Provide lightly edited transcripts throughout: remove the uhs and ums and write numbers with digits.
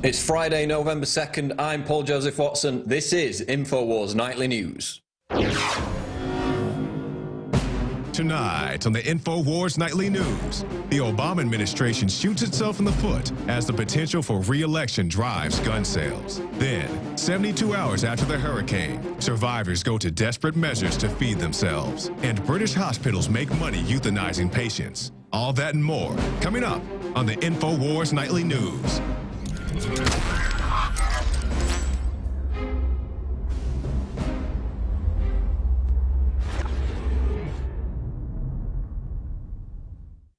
It's Friday, November 2nd. I'm Paul Joseph Watson. This is Infowars Nightly News. Tonight on the Infowars Nightly News, the Obama administration shoots itself in the foot as the potential for re-election drives gun sales. Then, 72 hours after the hurricane, survivors go to desperate measures to feed themselves. And British hospitals make money euthanizing patients. All that and more coming up on the Infowars Nightly News.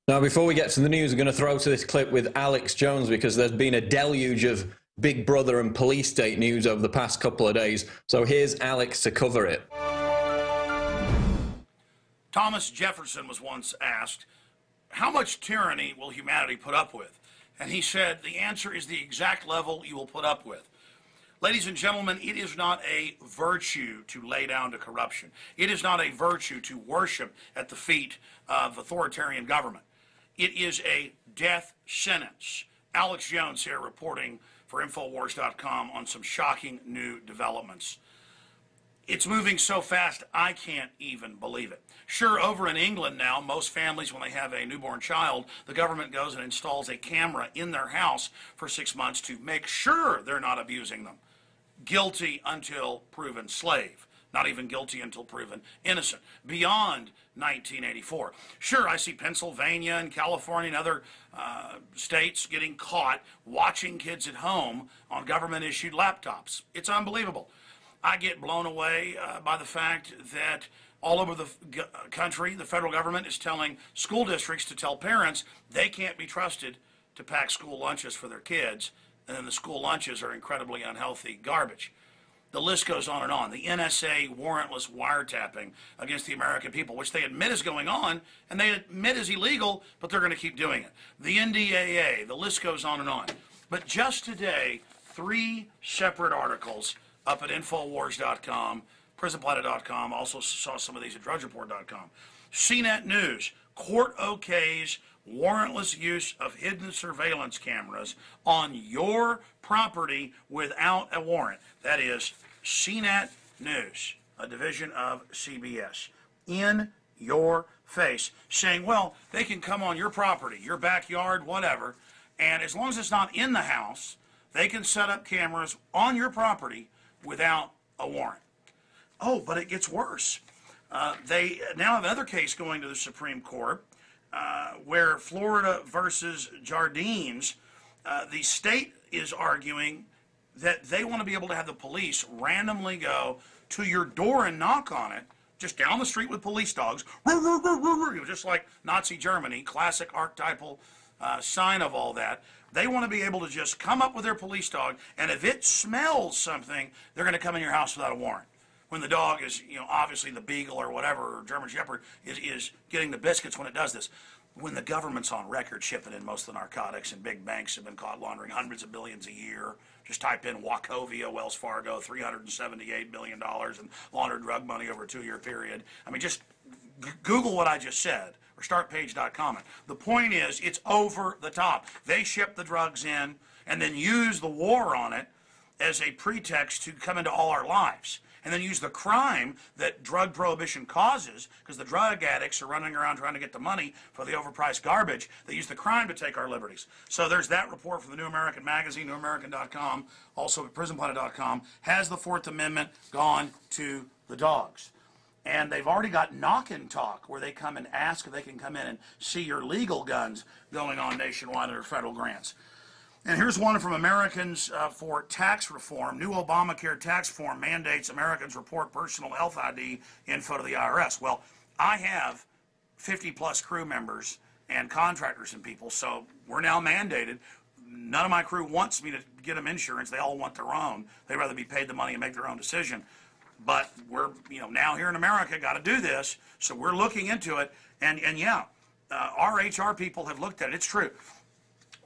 Now, before we get to the news, we're going to throw to this clip with Alex Jones because there's been a deluge of Big Brother and police state news over the past couple of days. So here's Alex to cover it. Thomas Jefferson was once asked, how much tyranny will humanity put up with? And he said, the answer is the exact level you will put up with. Ladies and gentlemen, it is not a virtue to lay down to corruption. It is not a virtue to worship at the feet of authoritarian government. It is a death sentence. Alex Jones here reporting for Infowars.com on some shocking new developments. It's moving so fast, I can't even believe it. Sure, over in England now, most families, when they have a newborn child, the government goes and installs a camera in their house for 6 months to make sure they're not abusing them. Guilty until proven slave. Not even guilty until proven innocent. Beyond 1984. Sure, I see Pennsylvania and California and other states getting caught watching kids at home on government-issued laptops. It's unbelievable. I get blown away by the fact that all over the country, the federal government is telling school districts to tell parents they can't be trusted to pack school lunches for their kids, and then the school lunches are incredibly unhealthy garbage. The list goes on and on. The NSA warrantless wiretapping against the American people, which they admit is going on, and they admit is illegal, but they're going to keep doing it. The NDAA, the list goes on and on. But just today, 3 separate articles up at Infowars.com, PrisonPlanet.com, also saw some of these at DrudgeReport.com. CNET News, court okays warrantless use of hidden surveillance cameras on your property without a warrant. That is CNET News, a division of CBS. In your face, saying, well, they can come on your property, your backyard, whatever, and as long as it's not in the house, they can set up cameras on your property without a warrant. Oh, but it gets worse. They now have another case going to the Supreme Court where Florida versus Jardines, the state is arguing that they want to be able to have the police randomly go to your door and knock on it, just down the street with police dogs, just like Nazi Germany, classic archetypal sign of all that. They want to be able to just come up with their police dog, and if it smells something, they're going to come in your house without a warrant. When the dog is, obviously the beagle or whatever, or German Shepherd, is getting the biscuits when it does this. When the government's on record shipping in most of the narcotics, and big banks have been caught laundering hundreds of billions a year. Just type in Wachovia, Wells Fargo, $378 billion in laundered drug money over a 2-year period. I mean, just Google what I just said, or startpage.com. The point is, it's over the top. They ship the drugs in and then use the war on it as a pretext to come into all our lives. And then use the crime that drug prohibition causes, because the drug addicts are running around trying to get the money for the overpriced garbage. They use the crime to take our liberties. So there's that report from the New American Magazine, newamerican.com, also at prisonplanet.com. Has the 4th Amendment gone to the dogs? And they've already got knock and talk, where they come and ask if they can come in and see your legal guns going on nationwide under federal grants. And here's one from Americans for Tax Reform. New Obamacare tax form mandates Americans report personal health ID info to the IRS. Well, I have 50-plus crew members and contractors and people, so we're now mandated. None of my crew wants me to get them insurance. They all want their own. They'd rather be paid the money and make their own decision. But we're, now here in America, got to do this, so we're looking into it. And yeah, our HR people have looked at it. It's true.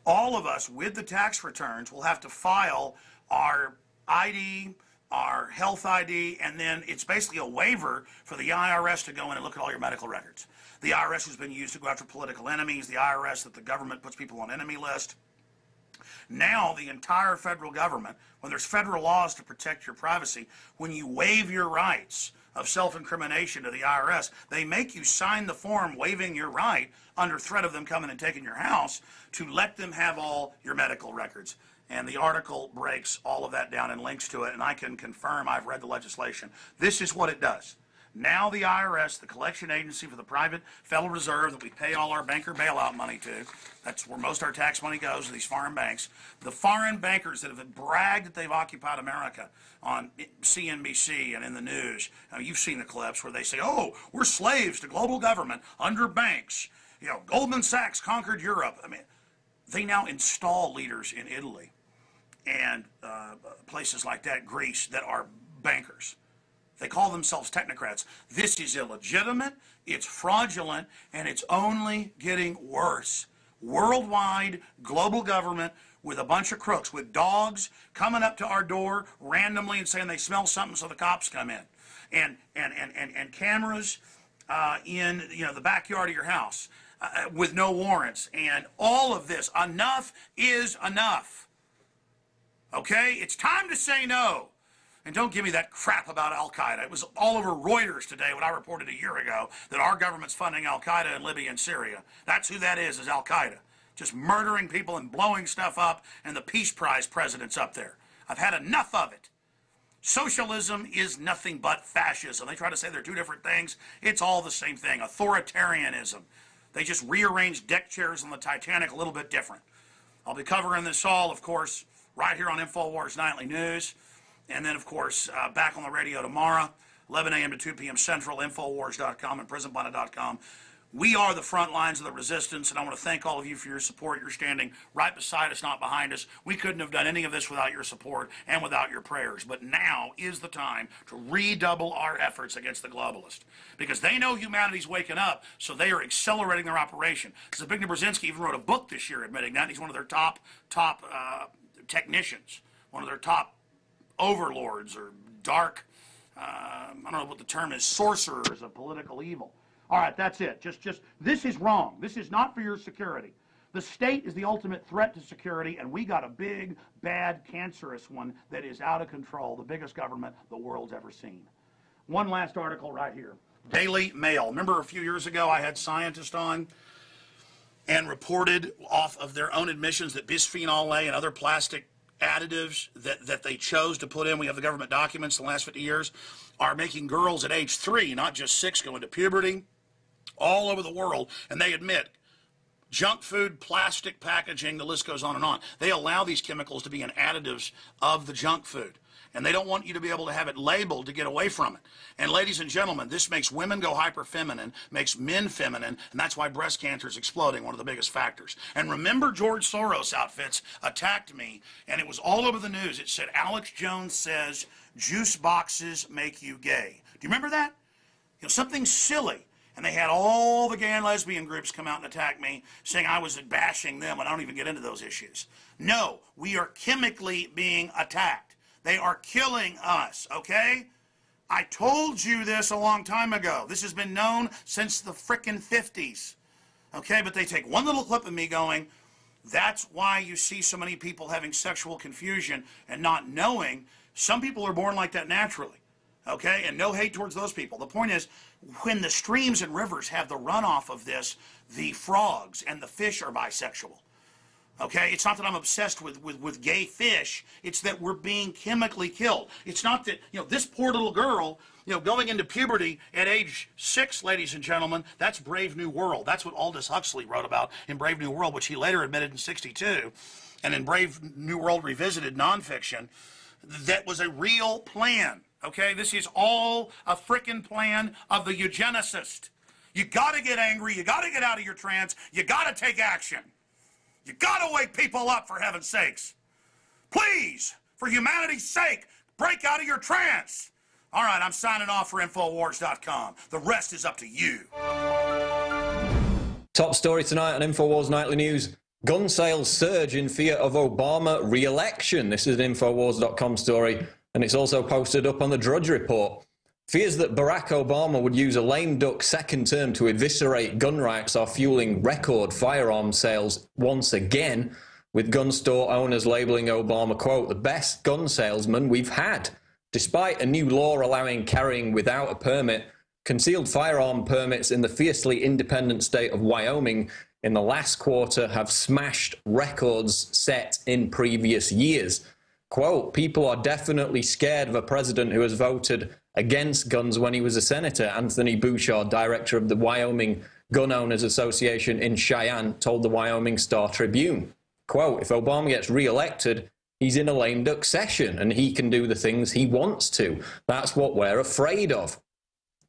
All of us with the tax returns will have to file our ID, our health ID, and then it's basically a waiver for the IRS to go in and look at all your medical records. The IRS has been used to go after political enemies, the IRS that the government puts people on enemy list. Now the entire federal government, when there's federal laws to protect your privacy, when you waive your rights of self-incrimination to the IRS, they make you sign the form waiving your right under threat of them coming and taking your house to let them have all your medical records. And the article breaks all of that down and links to it, and I can confirm I've read the legislation. This is what it does. Now the IRS, the collection agency for the private Federal Reserve that we pay all our banker bailout money to, that's where most of our tax money goes, to these foreign banks. The foreign bankers that have bragged that they've occupied America on CNBC and in the news. Now, you've seen the clips where they say, oh, we're slaves to global government under banks. You know, Goldman Sachs conquered Europe. I mean, they now install leaders in Italy and places like that, Greece, that are bankers. They call themselves technocrats. This is illegitimate, it's fraudulent, and it's only getting worse. Worldwide, global government with a bunch of crooks, with dogs coming up to our door randomly and saying they smell something, so the cops come in. And cameras in the backyard of your house with no warrants. And all of this. Enough is enough. Okay? It's time to say no. And don't give me that crap about Al-Qaeda. It was all over Reuters today when I reported a year ago that our government's funding Al-Qaeda in Libya and Syria. That's who that is Al-Qaeda. Just murdering people and blowing stuff up, and the Peace Prize president's up there. I've had enough of it. Socialism is nothing but fascism. They try to say they're two different things. It's all the same thing. Authoritarianism. They just rearranged deck chairs on the Titanic a little bit different. I'll be covering this all, of course, right here on Infowars Nightly News. And then, of course, back on the radio tomorrow, 11 a.m. to 2 p.m. Central, Infowars.com and PrisonPlanet.com. We are the front lines of the resistance, and I want to thank all of you for your support. You're standing right beside us, not behind us. We couldn't have done any of this without your support and without your prayers. But now is the time to redouble our efforts against the globalists, because they know humanity's waking up, so they are accelerating their operation. Zbigniew Brzezinski even wrote a book this year admitting that. He's one of their top technicians, one of their top overlords or dark, I don't know what the term is, sorcerers of political evil. All right, that's it. Just this is wrong. This is not for your security. The state is the ultimate threat to security, and we got a big, bad, cancerous one that is out of control, the biggest government the world's ever seen. One last article right here. Daily Mail. Remember a few years ago I had scientists on and reported off of their own admissions that bisphenol A and other plastic additives that they chose to put in, we have the government documents in the last 50 years, are making girls at age 3, not just 6, go into puberty all over the world, and they admit junk food, plastic packaging, the list goes on and on. They allow these chemicals to be in additives of the junk food, and they don't want you to be able to have it labeled to get away from it. And ladies and gentlemen, this makes women go hyper-feminine, makes men feminine, and that's why breast cancer is exploding, one of the biggest factors. And remember, George Soros outfits attacked me, and it was all over the news. It said, Alex Jones says juice boxes make you gay. Do you remember that? You know, something silly. And they had all the gay and lesbian groups come out and attack me, saying I was bashing them, and I don't even get into those issues. No, we are chemically being attacked. They are killing us, okay? I told you this a long time ago. This has been known since the frickin' 50s, okay? But they take one little clip of me going, that's why you see so many people having sexual confusion and not knowing. Some people are born like that naturally, okay? And no hate towards those people. The point is, when the streams and rivers have the runoff of this, the frogs and the fish are bisexual. Okay, it's not that I'm obsessed with gay fish. It's that we're being chemically killed. It's not that, this poor little girl, going into puberty at age 6, ladies and gentlemen, that's Brave New World. That's what Aldous Huxley wrote about in Brave New World, which he later admitted in '62. And in Brave New World Revisited nonfiction, that was a real plan. Okay, this is all a frickin' plan of the eugenicist. You gotta get angry, you gotta get out of your trance, you gotta take action. You gotta wake people up, for heaven's sakes. Please, for humanity's sake, break out of your trance. All right, I'm signing off for Infowars.com. The rest is up to you. Top story tonight on Infowars Nightly News. Gun sales surge in fear of Obama re-election. This is an Infowars.com story, and it's also posted up on the Drudge Report. Fears that Barack Obama would use a lame duck second term to eviscerate gun rights are fueling record firearms sales once again. with gun store owners labeling Obama, quote, the best gun salesman we've had. Despite a new law allowing carrying without a permit, concealed firearm permits in the fiercely independent state of Wyoming in the last quarter have smashed records set in previous years. Quote, people are definitely scared of a president who has voted against guns when he was a senator, Anthony Bouchard, director of the Wyoming Gun Owners Association in Cheyenne, told the Wyoming Star Tribune. Quote, if Obama gets re-elected, he's in a lame duck session and he can do the things he wants to. That's what we're afraid of.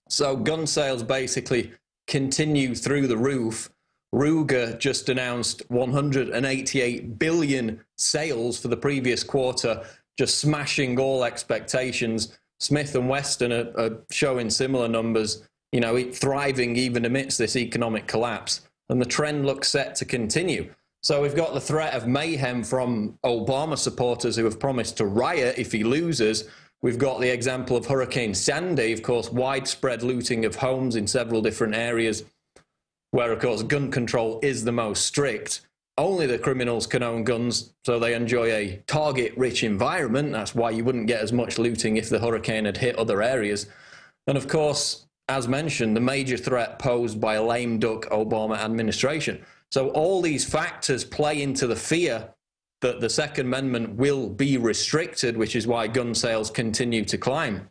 So gun sales basically continue through the roof. Ruger just announced 188 billion sales for the previous quarter, just smashing all expectations. Smith & Wesson are showing similar numbers, you know, thriving even amidst this economic collapse. And the trend looks set to continue. So we've got the threat of mayhem from Obama supporters who have promised to riot if he loses. We've got the example of Hurricane Sandy, of course, widespread looting of homes in several different areas, where, of course, gun control is the most strict. Only the criminals can own guns, so they enjoy a target-rich environment. That's why you wouldn't get as much looting if the hurricane had hit other areas. And, of course, as mentioned, the major threat posed by a lame duck Obama administration. So all these factors play into the fear that the Second Amendment will be restricted, which is why gun sales continue to climb.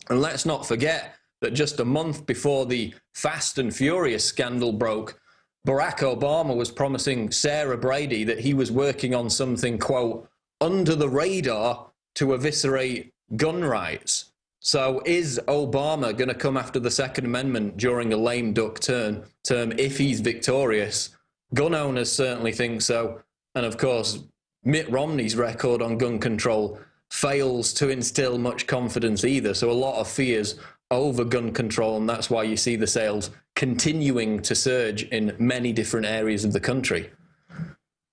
And let's not forget that just a month before the Fast and Furious scandal broke, Barack Obama was promising Sarah Brady that he was working on something, quote, under the radar to eviscerate gun rights. So is Obama going to come after the Second Amendment during a lame duck term if he's victorious? Gun owners certainly think so. And of course, Mitt Romney's record on gun control fails to instill much confidence either. So a lot of fears over gun control, and that's why you see the sales continuing to surge in many different areas of the country.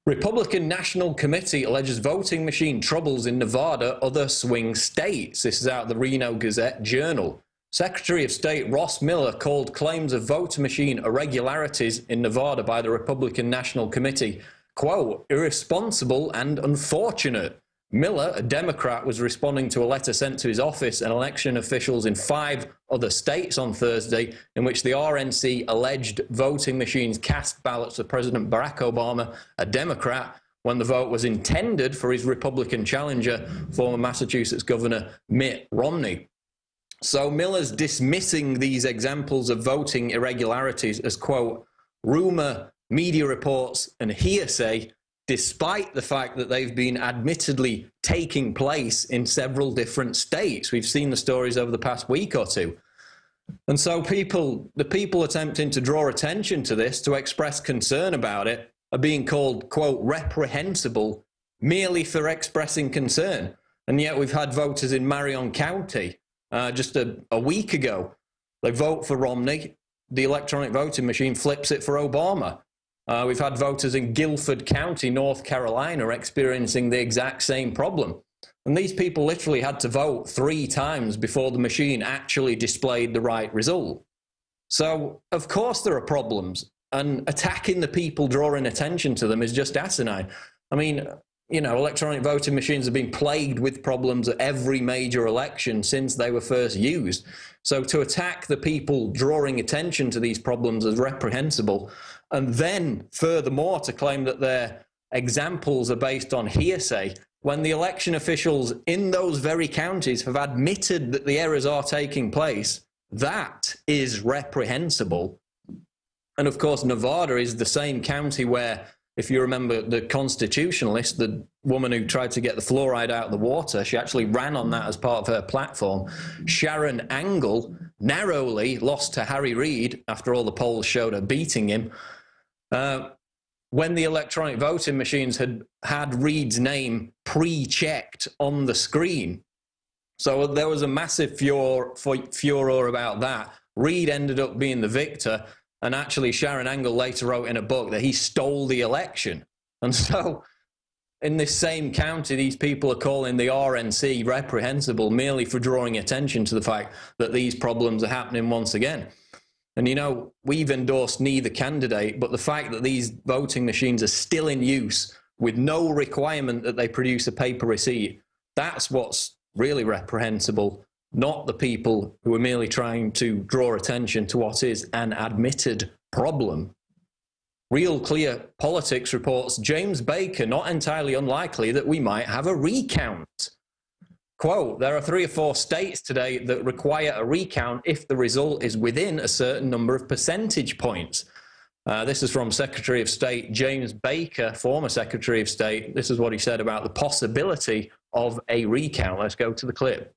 Republican National Committee alleges voting machine troubles in Nevada, other swing states. This is out of the Reno Gazette-Journal. Secretary of State Ross Miller called claims of voter machine irregularities in Nevada by the Republican National Committee, quote, irresponsible and unfortunate. Miller, a Democrat, was responding to a letter sent to his office and election officials in 5 other states on Thursday, in which the RNC alleged voting machines cast ballots for President Barack Obama, a Democrat, when the vote was intended for his Republican challenger, former Massachusetts Governor Mitt Romney. So Miller's dismissing these examples of voting irregularities as, quote, rumor, media reports, and hearsay, despite the fact that they've been admittedly taking place in several different states. We've seen the stories over the past week or two. And so the people attempting to draw attention to this, to express concern about it, are being called, quote, reprehensible merely for expressing concern. And yet we've had voters in Marion County just a week ago. They vote for Romney. The electronic voting machine flips it for Obama. We've had voters in Guilford County, North Carolina, experiencing the exact same problem. And these people literally had to vote 3 times before the machine actually displayed the right result. So, of course, there are problems. And attacking the people, drawing attention to them, is just asinine. I mean, you know, electronic voting machines have been plagued with problems at every major election since they were first used. So to attack the people drawing attention to these problems is reprehensible. And then, furthermore, to claim that their examples are based on hearsay, when the election officials in those very counties have admitted that the errors are taking place, that is reprehensible. And of course, Nevada is the same county where, if you remember the constitutionalist, the woman who tried to get the fluoride out of the water, she actually ran on that as part of her platform. Sharon Angle narrowly lost to Harry Reid after all the polls showed her beating him. When the electronic voting machines had Reid's name pre-checked on the screen. So there was a massive furor about that. Reid ended up being the victor, and actually Sharon Angle later wrote in a book that he stole the election. And so in this same county, these people are calling the RNC reprehensible merely for drawing attention to the fact that these problems are happening once again. And, you know, we've endorsed neither candidate, but the fact that these voting machines are still in use with no requirement that they produce a paper receipt. That's what's really reprehensible, not the people who are merely trying to draw attention to what is an admitted problem. Real Clear Politics reports James Baker not entirely unlikely that we might have a recount. Quote, there are 3 or 4 states today that require a recount if the result is within a certain number of percentage points. This is from Secretary of State James Baker, former Secretary of State. This is what he said about the possibility of a recount. Let's go to the clip.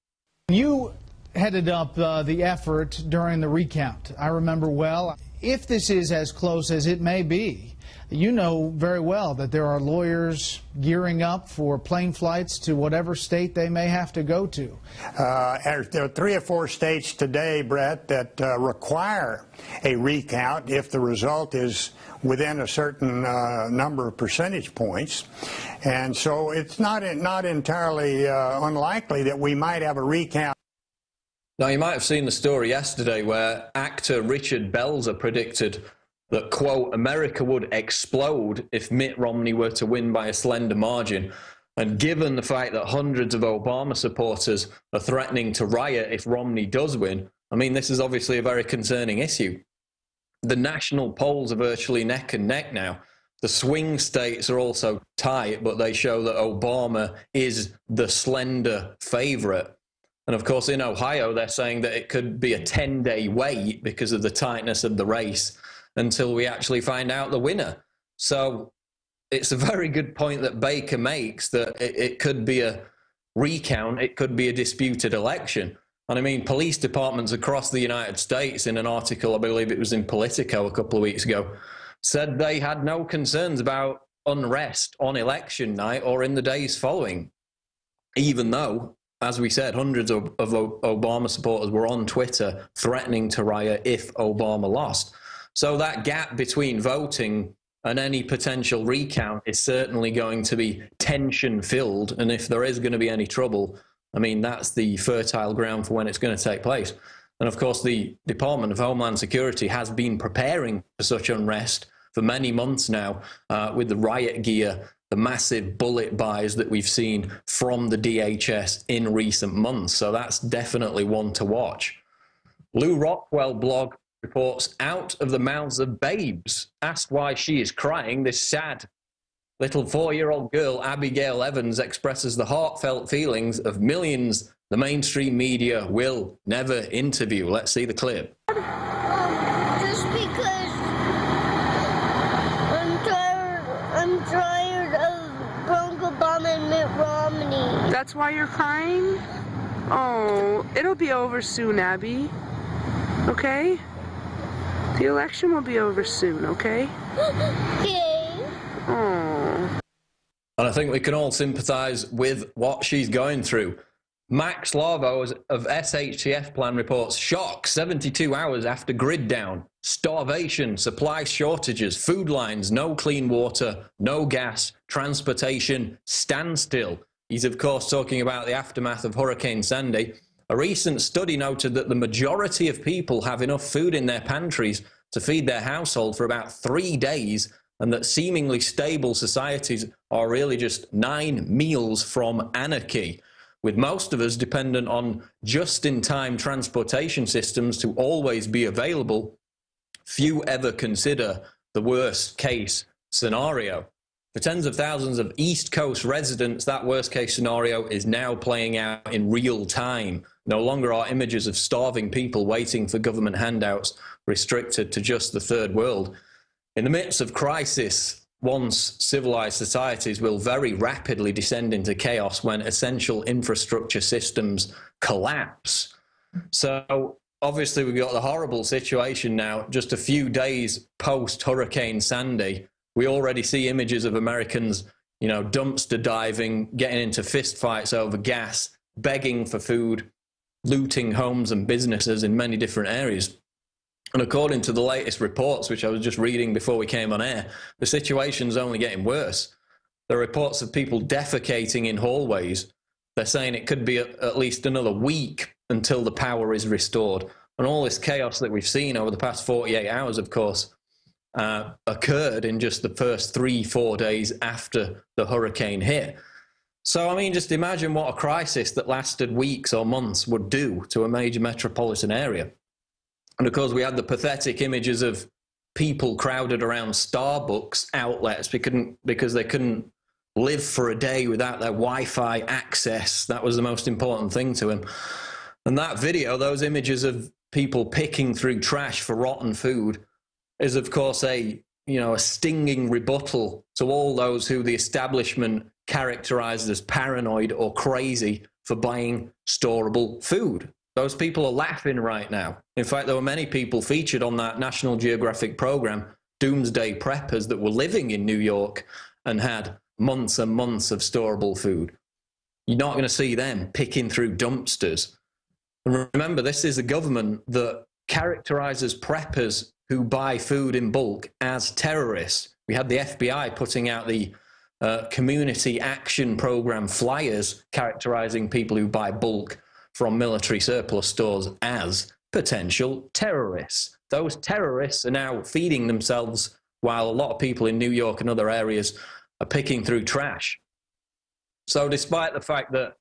You headed up the effort during the recount. I remember well. If this is as close as it may be, you know very well that there are lawyers gearing up for plane flights to whatever state they may have to go to. There are 3 or 4 states today, Brett, that require a recount if the result is within a certain number of percentage points. And so it's not entirely unlikely that we might have a recount. Now, you might have seen the story yesterday where actor Richard Belzer predicted that, quote, America would explode if Mitt Romney were to win by a slender margin. And given the fact that hundreds of Obama supporters are threatening to riot if Romney does win, I mean, this is obviously a very concerning issue. The national polls are virtually neck and neck now. The swing states are also tight, but they show that Obama is the slender favorite. And of course, in Ohio, they're saying that it could be a 10-day wait because of the tightness of the race until we actually find out the winner. So it's a very good point that Baker makes, that it could be a recount, it could be a disputed election. And I mean, police departments across the United States, in an article, I believe it was in Politico a couple of weeks ago, said they had no concerns about unrest on election night or in the days following, even though, as we said, hundreds of Obama supporters were on Twitter threatening to riot if Obama lost. So that gap between voting and any potential recount is certainly going to be tension-filled. And if there is going to be any trouble, I mean, that's the fertile ground for when it's going to take place. And of course, the Department of Homeland Security has been preparing for such unrest for many months now, with the riot gear, the massive bullet buys that we've seen from the DHS in recent months. So that's definitely one to watch. Lou Rockwell blog reports out of the mouths of babes. Asked why she is crying, this sad little 4-year-old girl, Abigail Evans, expresses the heartfelt feelings of millions the mainstream media will never interview. Let's see the clip. Just because I'm tired of Barack Obama and Mitt Romney. That's why you're crying? Oh, it'll be over soon, Abby. Okay? The election will be over soon, okay? Okay. Oh. And I think we can all sympathise with what she's going through. Max Larvo of SHTF Plan reports shock 72 hours after grid down, starvation, supply shortages, food lines, no clean water, no gas, transportation, standstill. He's of course talking about the aftermath of Hurricane Sandy. A recent study noted that the majority of people have enough food in their pantries to feed their household for about 3 days, and that seemingly stable societies are really just 9 meals from anarchy, with most of us dependent on just-in-time transportation systems to always be available. Few ever consider the worst-case scenario. For tens of thousands of East Coast residents, that worst-case scenario is now playing out in real time. No longer are images of starving people waiting for government handouts restricted to just the third world. In the midst of crisis, once civilized societies will very rapidly descend into chaos when essential infrastructure systems collapse. So obviously we've got the horrible situation now, just a few days post-Hurricane Sandy. We already see images of Americans, dumpster diving, getting into fistfights over gas, begging for food, looting homes and businesses in many different areas. And according to the latest reports, which I was just reading before we came on air, the situation's only getting worse. There are reports of people defecating in hallways. They're saying it could be at least another week until the power is restored. And all this chaos that we've seen over the past 48 hours, of course, occurred in just the first 3-4 days after the hurricane hit. So, I mean, just imagine what a crisis that lasted weeks or months would do to a major metropolitan area. And of course, we had the pathetic images of people crowded around Starbucks outlets because they couldn't live for a day without their Wi-Fi access. That was the most important thing to him. And that video, those images of people picking through trash for rotten food, is of course a stinging rebuttal to all those who the establishment characterized as paranoid or crazy for buying storable food. Those people are laughing right now. In fact, there were many people featured on that National Geographic program, Doomsday Preppers, that were living in New York and had months and months of storable food. You're not going to see them picking through dumpsters. And remember, this is a government that characterizes preppers who buy food in bulk as terrorists. We had the FBI putting out the community action program flyers characterizing people who buy bulk from military surplus stores as potential terrorists. Those terrorists are now feeding themselves while a lot of people in New York and other areas are picking through trash. So despite the fact that,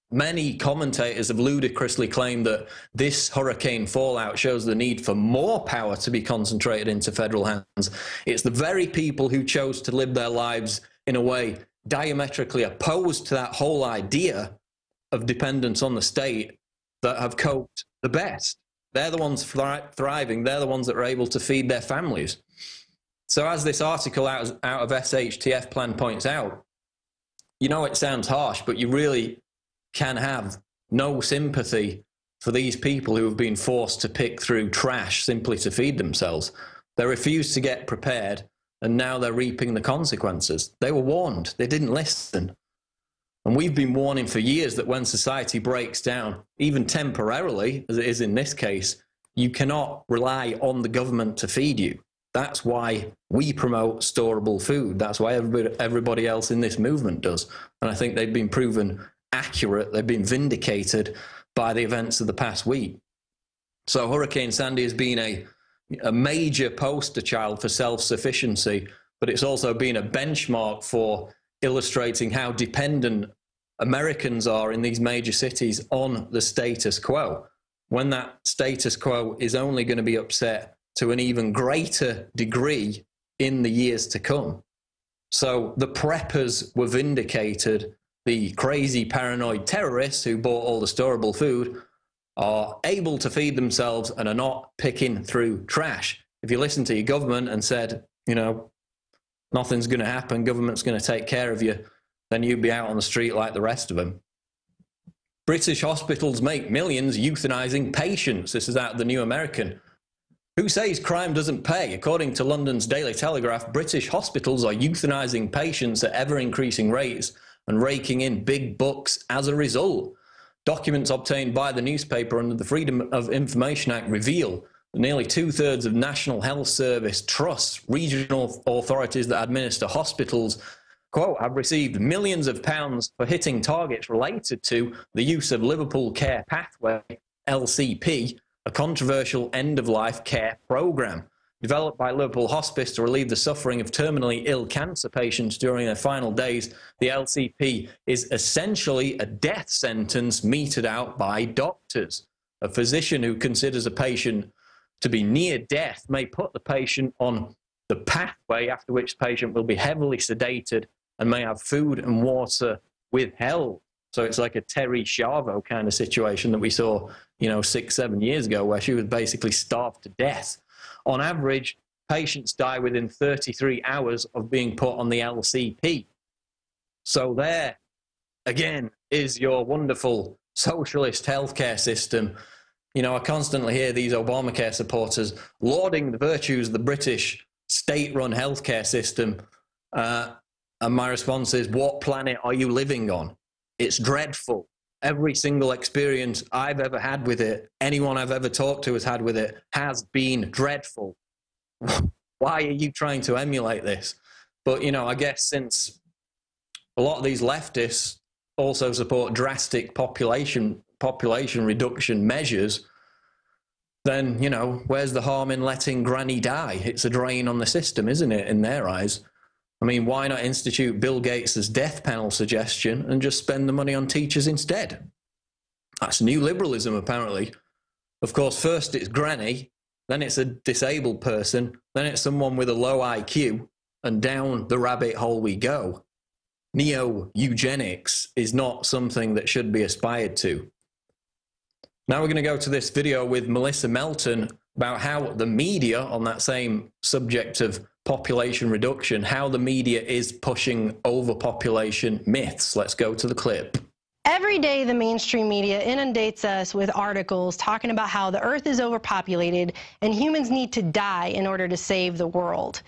many commentators have ludicrously claimed that this hurricane fallout shows the need for more power to be concentrated into federal hands, it's the very people who chose to live their lives in a way diametrically opposed to that whole idea of dependence on the state that have coped the best. They're the ones thriving. They're the ones that are able to feed their families. So as this article out of SHTF Plan points out, it sounds harsh, but you really can have no sympathy for these people who have been forced to pick through trash simply to feed themselves. They refused to get prepared, and now they're reaping the consequences. They were warned. They didn't listen. And we've been warning for years that when society breaks down, even temporarily, as it is in this case, you cannot rely on the government to feed you. That's why we promote storable food. That's why everybody else in this movement does. And I think they've been proven accurate. They've been vindicated by the events of the past week. So Hurricane Sandy has been a major poster child for self-sufficiency, but it's also been a benchmark for illustrating how dependent Americans are in these major cities on the status quo, when that status quo is only going to be upset to an even greater degree in the years to come. So the preppers were vindicated. The crazy paranoid terrorists who bought all the storable food are able to feed themselves and are not picking through trash. If you listen to your government and said, nothing's going to happen, government's going to take care of you, then you'd be out on the street like the rest of them. British hospitals make millions euthanizing patients. This is out of the New American. Who says crime doesn't pay? According to London's Daily Telegraph, British hospitals are euthanizing patients at ever-increasing rates and raking in big bucks as a result. Documents obtained by the newspaper under the Freedom of Information Act reveal that nearly 2/3 of National Health Service trusts, regional authorities that administer hospitals, quote, have received millions of pounds for hitting targets related to the use of Liverpool Care Pathway, LCP, a controversial end-of-life care program. Developed by Liverpool Hospice to relieve the suffering of terminally ill cancer patients during their final days, the LCP is essentially a death sentence meted out by doctors. A physician who considers a patient to be near death may put the patient on the pathway, after which the patient will be heavily sedated and may have food and water withheld. So it's like a Terry Schiavo kind of situation that we saw, 6-7 years ago, where she was basically starved to death. On average, patients die within 33 hours of being put on the LCP. So there, again, is your wonderful socialist healthcare system. I constantly hear these Obamacare supporters lauding the virtues of the British state-run healthcare system. And my response is, what planet are you living on? It's dreadful. Every single experience I've ever had with it, anyone I've ever talked to has had with it, has been dreadful. Why are you trying to emulate this? But, I guess since a lot of these leftists also support drastic population reduction measures, then, you know, where's the harm in letting Granny die? It's a drain on the system, isn't it, in their eyes? I mean, why not institute Bill Gates' death panel suggestion and just spend the money on teachers instead? That's new liberalism, apparently. Of course, first it's Granny, then it's a disabled person, then it's someone with a low IQ, and down the rabbit hole we go. Neo-Eugenics is not something that should be aspired to. Now we're going to go to this video with Melissa Melton about how the media, on that same subject of population reduction, how the media is pushing overpopulation myths. Let's go to the clip. Every day, the mainstream media inundates us with articles talking about how the Earth is overpopulated and humans need to die in order to save the world.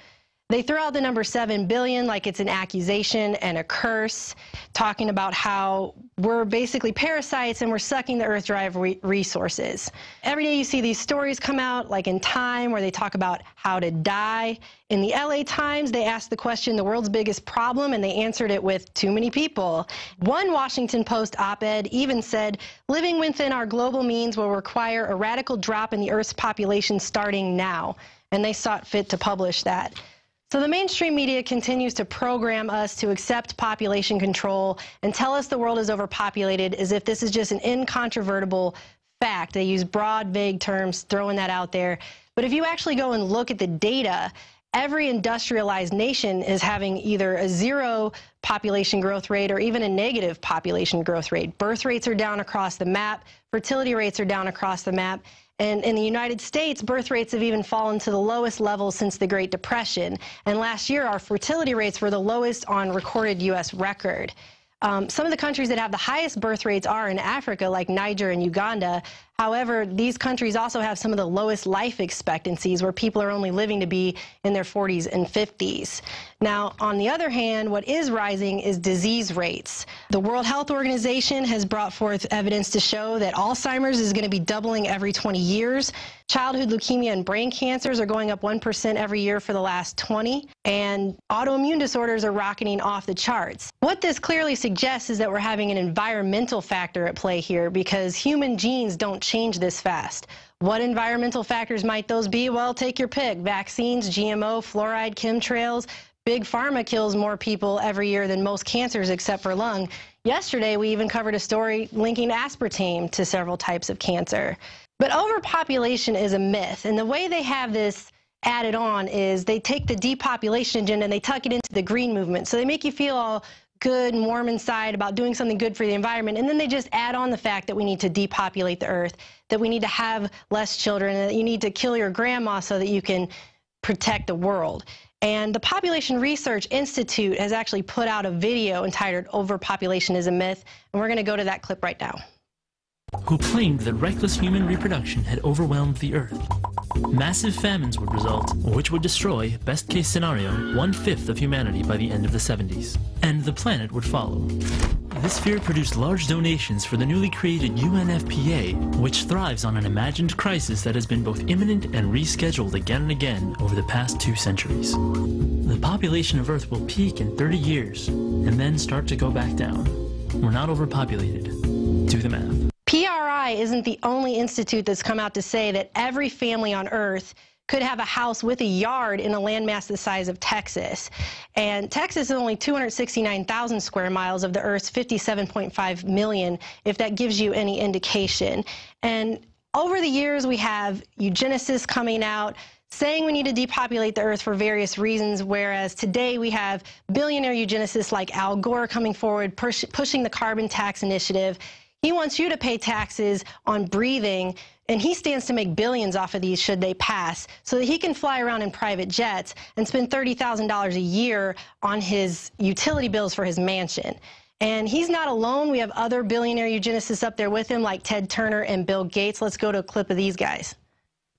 They throw out the number 7 billion like it's an accusation and a curse, talking about how we're basically parasites and we're sucking the Earth dry of resources. Every day you see these stories come out, like in Time, where they talk about how to die. In the LA Times, they asked the question, the world's biggest problem, and they answered it with too many people. One Washington Post op-ed even said, living within our global means will require a radical drop in the Earth's population starting now. And they sought fit to publish that. So the mainstream media continues to program us to accept population control and tell us the world is overpopulated as if this is just an incontrovertible fact. They use broad, vague terms, throwing that out there. But if you actually go and look at the data, every industrialized nation is having either a 0 population growth rate or even a negative population growth rate. Birth rates are down across the map. Fertility rates are down across the map. And in the United States, birth rates have even fallen to the lowest levels since the Great Depression. And last year, our fertility rates were the lowest on recorded U.S. record. Some of the countries that have the highest birth rates are in Africa, like Niger and Uganda. However, these countries also have some of the lowest life expectancies, where people are only living to be in their 40s and 50s. Now, on the other hand, what is rising is disease rates. The World Health Organization has brought forth evidence to show that Alzheimer's is going to be doubling every 20 years. Childhood leukemia and brain cancers are going up 1% every year for the last 20, and autoimmune disorders are rocketing off the charts. What this clearly suggests is that we're having an environmental factor at play here, because human genes don't change this fast. What environmental factors might those be? Well, take your pick. Vaccines, GMO, fluoride, chemtrails. Big Pharma kills more people every year than most cancers except for lung. Yesterday, we even covered a story linking aspartame to several types of cancer. But overpopulation is a myth, and the way they have this added on is they take the depopulation agenda and they tuck it into the green movement. So they make you feel all good and warm inside about doing something good for the environment, and then they just add on the fact that we need to depopulate the Earth, that we need to have less children, and that you need to kill your grandma so that you can protect the world. And the Population Research Institute has actually put out a video entitled Overpopulation is a Myth, and we're going to go to that clip right now. Who claimed that reckless human reproduction had overwhelmed the Earth. Massive famines would result, which would destroy, best case scenario, 1/5 of humanity by the end of the 70s. And the planet would follow. This fear produced large donations for the newly created UNFPA, which thrives on an imagined crisis that has been both imminent and rescheduled again and again over the past 2 centuries. The population of Earth will peak in 30 years, and then start to go back down. We're not overpopulated. Do the math. PRI isn't the only institute that's come out to say that every family on Earth could have a house with a yard in a landmass the size of Texas. And Texas is only 269,000 square miles of the Earth's 57.5 million, if that gives you any indication. And over the years, we have eugenicists coming out saying we need to depopulate the Earth for various reasons, whereas today we have billionaire eugenicists like Al Gore coming forward, pushing the carbon tax initiative. He wants you to pay taxes on breathing, and he stands to make billions off of these should they pass, so that he can fly around in private jets and spend $30,000 a year on his utility bills for his mansion. And he's not alone. We have other billionaire eugenicists up there with him, like Ted Turner and Bill Gates. Let's go to a clip of these guys.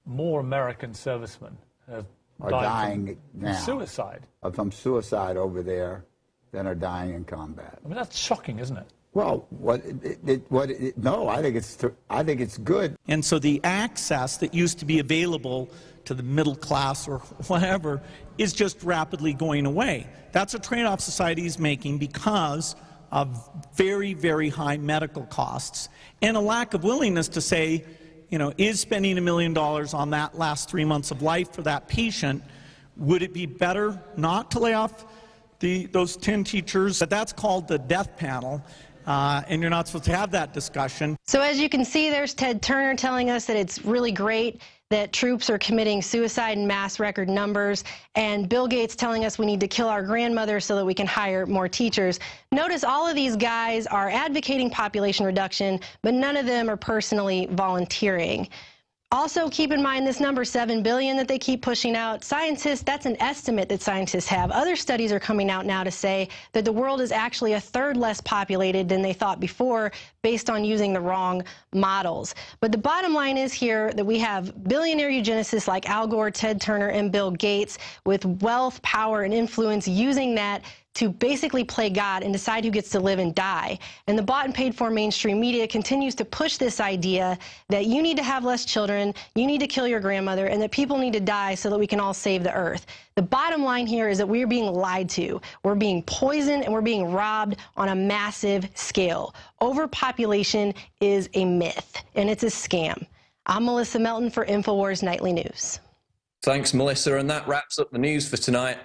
More American servicemen are dying now suicide. From suicide over there than are dying in combat. I mean, that's shocking, isn't it? Well, no, I think it's good. And so the access that used to be available to the middle class or whatever is just rapidly going away. That's a trade-off society is making because of very, very high medical costs and a lack of willingness to say, is spending $1 million on that last 3 months of life for that patient, would it be better not to lay off those 10 teachers? That's called the death panel, and you're not supposed to have that discussion. So as you can see, there's Ted Turner telling us that it's really great that troops are committing suicide in mass record numbers, and Bill Gates telling us we need to kill our grandmothers so that we can hire more teachers. Notice all of these guys are advocating population reduction, but none of them are personally volunteering. Also, keep in mind this number 7 billion that they keep pushing out. Scientists, that's an estimate that scientists have. Other studies are coming out now to say that the world is actually a third less populated than they thought before based on using the wrong models. But the bottom line is here that we have billionaire eugenicists like Al Gore, Ted Turner, and Bill Gates with wealth, power, and influence using that to basically play God and decide who gets to live and die. And the bought and paid for mainstream media continues to push this idea that you need to have less children, you need to kill your grandmother, and that people need to die so that we can all save the earth. The bottom line here is that we're being lied to. We're being poisoned and we're being robbed on a massive scale. Overpopulation is a myth and it's a scam. I'm Melissa Melton for Infowars Nightly News. Thanks, Melissa, and that wraps up the news for tonight.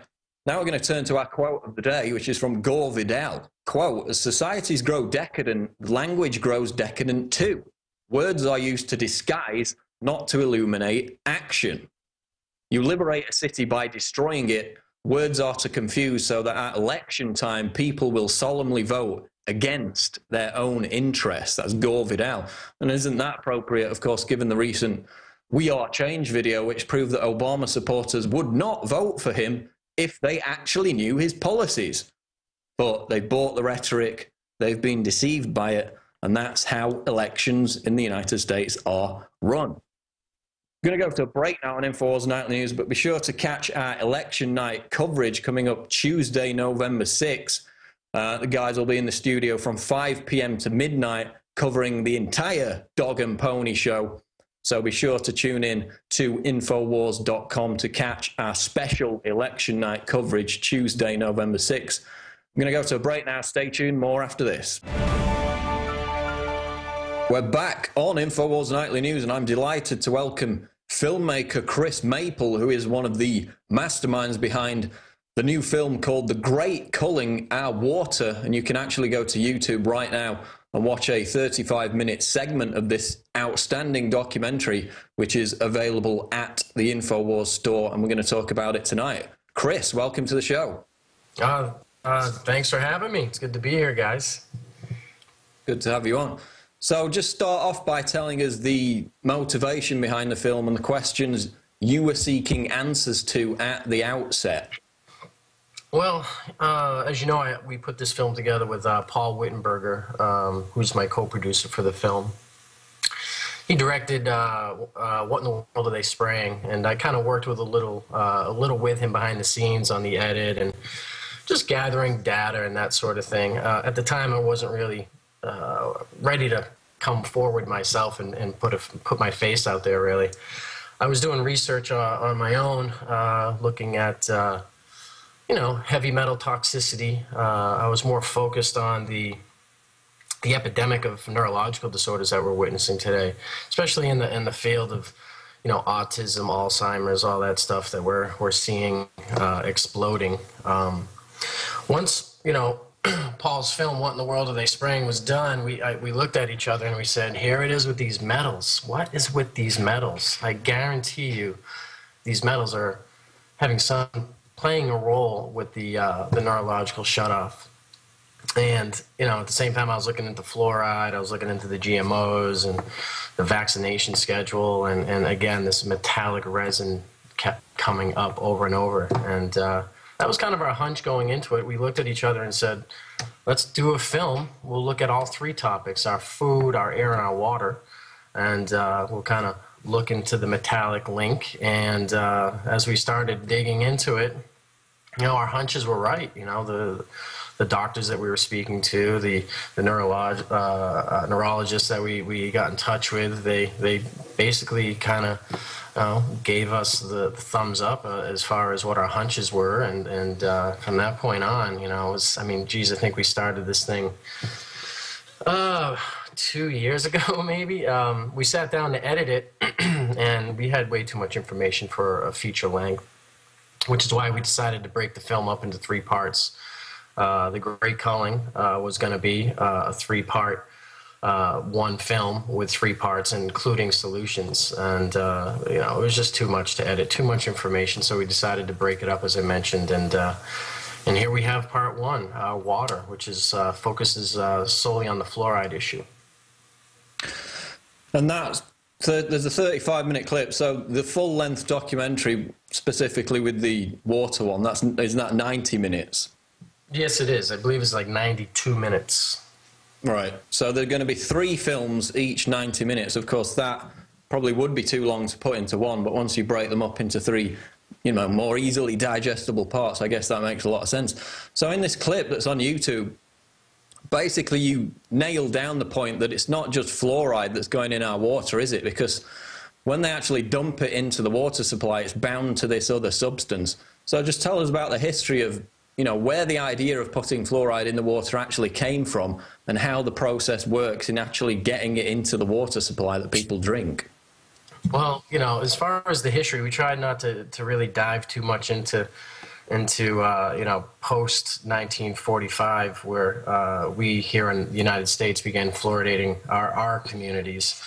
Now we're going to turn to our quote of the day, which is from Gore Vidal. Quote, "As societies grow decadent, language grows decadent too. Words are used to disguise, not to illuminate action. You liberate a city by destroying it. Words are to confuse so that at election time, people will solemnly vote against their own interests." That's Gore Vidal. And isn't that appropriate, of course, given the recent We Are Change video, which proved that Obama supporters would not vote for him if they actually knew his policies. But they bought the rhetoric, they've been deceived by it, and that's how elections in the United States are run. I'm going to go to a break now on Infowars Nightly News, but be sure to catch our election night coverage coming up Tuesday, November 6th. The guys will be in the studio from 5 p.m. to midnight covering the entire Dog and Pony show. So be sure to tune in to Infowars.com to catch our special election night coverage Tuesday, November 6th. I'm going to go to a break now. Stay tuned. More after this. We're back on Infowars Nightly News, and I'm delighted to welcome filmmaker Chris Maple, who is one of the masterminds behind the new film called The Great Culling, Our Water. And you can actually go to YouTube right now and watch a 35-minute segment of this outstanding documentary, which is available at the Infowars store, and we're going to talk about it tonight. Chris, welcome to the show. Thanks for having me. It's good to be here, guys. Good to have you on. So just start off by telling us the motivation behind the film and the questions you were seeking answers to at the outset. Well, as you know, we put this film together with Paul Wittenberger, who's my co-producer for the film. He directed What in the World Are They Spraying? And I kind of worked with a little with him behind the scenes on the edit and just gathering data and that sort of thing. At the time, I wasn't really ready to come forward myself and put my face out there, really. I was doing research on my own, looking at heavy metal toxicity. I was more focused on the epidemic of neurological disorders that we're witnessing today, especially in the field of autism, Alzheimer's, all that stuff that we're seeing exploding. Once Paul's film "What in the World Are They Spraying" was done, we looked at each other and we said, here it is with these metals. What is with these metals? I guarantee you these metals are playing a role with the neurological shutoff. And at the same time, I was looking into fluoride, I was looking into the GMOs and the vaccination schedule, and again, this metallic resin kept coming up over and over. And that was kind of our hunch going into it. We looked at each other and said, let's do a film. We'll look at all three topics: our food, our air, and our water. And we'll kind of look into the metallic link. And as we started digging into it, our hunches were right. The doctors that we were speaking to, the neurologists that we got in touch with, they basically kind of gave us the thumbs up as far as what our hunches were, and from that point on, I think we started this thing 2 years ago, maybe. We sat down to edit it, and we had way too much information for a feature length, which is why we decided to break the film up into 3 parts. The Great Culling was going to be a 3-part one film with 3 parts, including solutions, and you know, it was just too much to edit, too much information, so we decided to break it up, as I mentioned, and here we have part 1, water, which is focuses solely on the fluoride issue. And that's there's a 35-minute clip, so the full-length documentary, specifically with the water one, isn't that 90 minutes? Yes, it is. I believe it's like 92 minutes. Right. So there are going to be 3 films, each 90 minutes. Of course, that probably would be too long to put into one, but once you break them up into 3, you know, more easily digestible parts, I guess that makes a lot of sense. So in this clip that's on YouTube, basically you nail down the point that it's not just fluoride that's going in our water, is it? Because when they actually dump it into the water supply, it's bound to this other substance. So just tell us about the history of, you know, where the idea of putting fluoride in the water actually came from and how the process works in actually getting it into the water supply that people drink. Well, you know, as far as the history, we tried not to really dive too much into you know, post-1945, where we here in the United States began fluoridating our communities.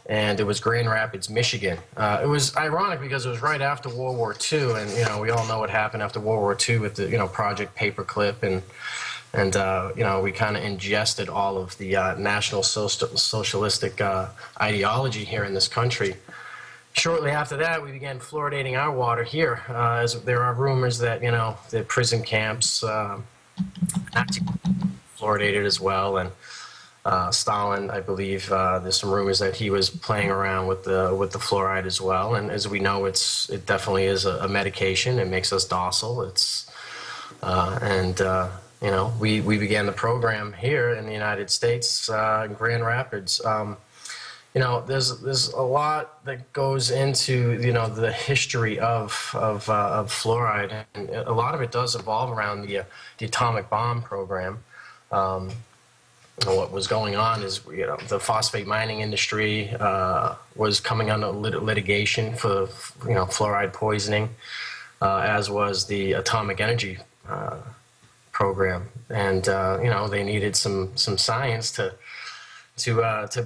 And it was Grand Rapids, Michigan. It was ironic because it was right after World War II, and you know, we all know what happened after World War II with the, you know, Project Paperclip, and you know, we kind of ingested all of the National Socialistic ideology here in this country. Shortly after that, we began fluoridating our water here, as there are rumors that, you know, the prison camps actually fluoridated as well, and Stalin, I believe, there's some rumors that he was playing around with the fluoride as well. And as we know, it definitely is a medication. It makes us docile. It's you know, we began the program here in the United States, in Grand Rapids. You know, there's a lot that goes into, you know, the history of fluoride, and a lot of it does evolve around the atomic bomb program. What was going on is, you know, the phosphate mining industry was coming under litigation for, you know, fluoride poisoning, as was the atomic energy program, and you know, they needed some science to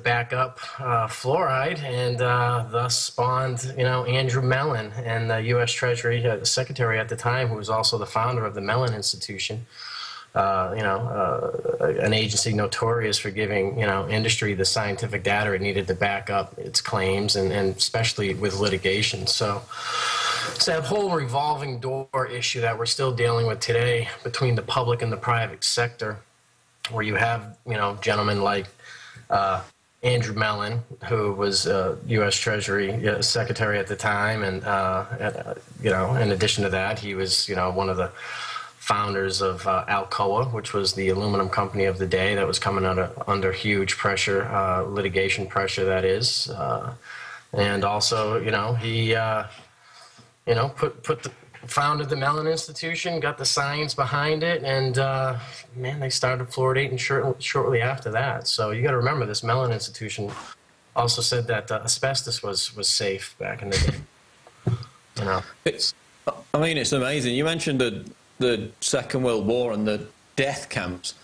back up fluoride, and thus spawned, you know, Andrew Mellon and the U.S. Treasury Secretary at the time, who was also the founder of the Mellon Institution. You know, an agency notorious for giving, you know, industry the scientific data it needed to back up its claims, and especially with litigation. So it's that whole revolving door issue that we're still dealing with today between the public and the private sector, where you have, you know, gentlemen like Andrew Mellon, who was U.S. Treasury Secretary at the time, and you know, in addition to that, he was, you know, one of the founders of Alcoa, which was the aluminum company of the day that was coming under huge pressure, litigation pressure, that is, and also, you know, he, you know, founded the Mellon Institution, got the science behind it, and man, they started fluoridating shortly after that. So you got to remember, this Mellon Institution also said that asbestos was safe back in the day. You know, I mean, it's amazing. You mentioned the Second World War and the death camps.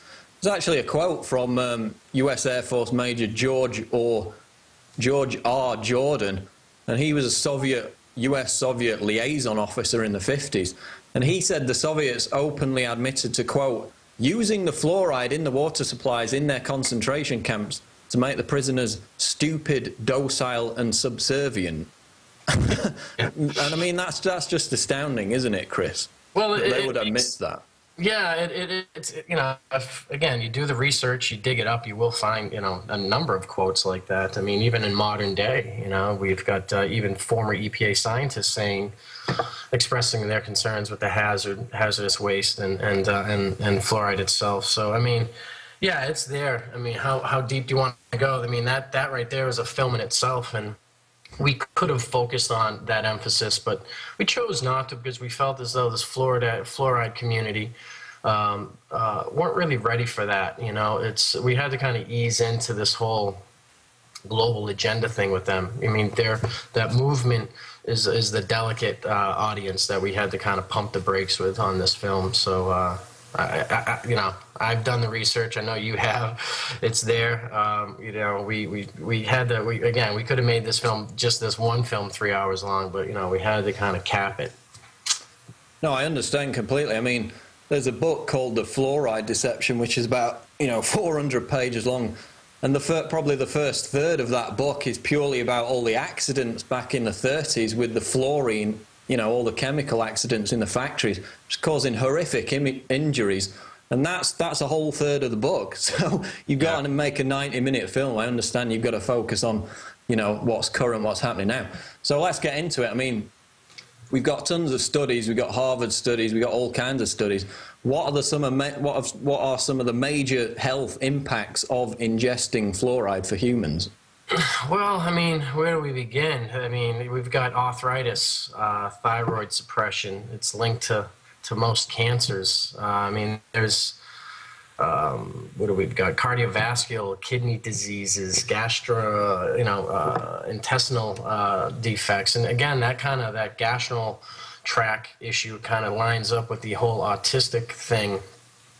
There's actually a quote from U.S. Air Force Major George R. Jordan, and he was a US-Soviet liaison officer in the 50s, and he said the Soviets openly admitted to, quote, using the fluoride in the water supplies in their concentration camps to make the prisoners stupid, docile, and subservient. And I mean, that's just astounding, isn't it, Chris? Well, they would admit that. Yeah, it's you know, if, again, you do the research, you dig it up, you will find, you know, a number of quotes like that. I mean, even in modern day, you know, we've got even former EPA scientists expressing their concerns with the hazardous waste and fluoride itself. So, I mean, yeah, it's there. I mean, how deep do you want to go? I mean, that right there is a film in itself, and we could have focused on that emphasis, but we chose not to, because we felt as though this fluoride community weren't really ready for that. You know, we had to kind of ease into this whole global agenda thing with them. I mean, that movement is the delicate audience that we had to kind of pump the brakes with on this film. So, you know, I've done the research. I know you have. It's there. You know, we could have made this film, just this one film, 3 hours long, but, you know, we had to kind of cap it. No, I understand completely. I mean, there's a book called The Fluoride Deception, which is about, 400 pages long. And probably the first third of that book is purely about all the accidents back in the 30s with the fluorine, all the chemical accidents in the factories, just causing horrific injuries. And that's a whole third of the book. So you've got to make a 90-minute film. I understand you've got to focus on, what's current, what's happening now. So let's get into it. I mean, we've got tons of studies. We've got Harvard studies. We've got all kinds of studies. What are some of the major health impacts of ingesting fluoride for humans? Well, I mean, where do we begin? I mean, we've got arthritis, thyroid suppression. It's linked to most cancers. I mean, there's what do we've got? Cardiovascular, kidney diseases, intestinal defects, and again, that gastrointestinal tract issue kind of lines up with the whole autistic thing,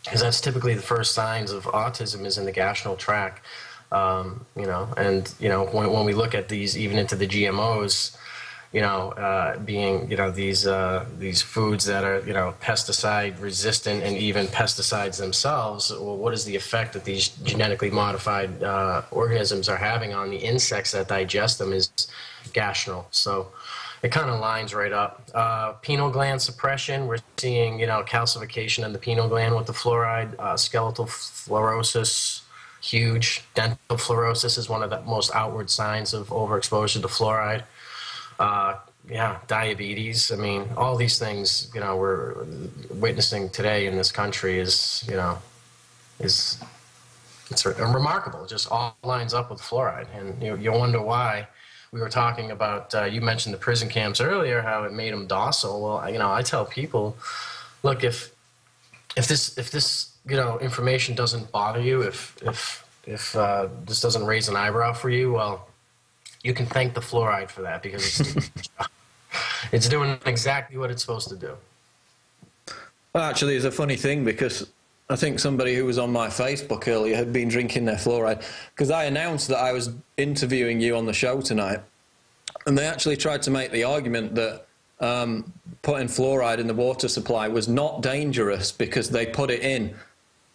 because that's typically the first signs of autism is in the gastrointestinal tract. When we look at these, even into the GMOs, being these foods that are pesticide resistant and even pesticides themselves, well, what is the effect that these genetically modified organisms are having on the insects that digest them is gastrointestinal. So it kind of lines right up. Pineal gland suppression, we're seeing calcification in the pineal gland with the fluoride. Skeletal fluorosis, huge. Dental fluorosis is one of the most outward signs of overexposure to fluoride. Diabetes. I mean, all these things, we're witnessing today in this country is remarkable. It just all lines up with fluoride. And you wonder why. We were talking about, you mentioned the prison camps earlier, how it made them docile. Well, I tell people, look, if this information doesn't bother you, if this doesn't raise an eyebrow for you, well, you can thank the fluoride for that, because it's doing exactly what it's supposed to do. Well, actually, it's a funny thing, because I think somebody who was on my Facebook earlier had been drinking their fluoride, because I announced that I was interviewing you on the show tonight, and they actually tried to make the argument that putting fluoride in the water supply was not dangerous because they put it in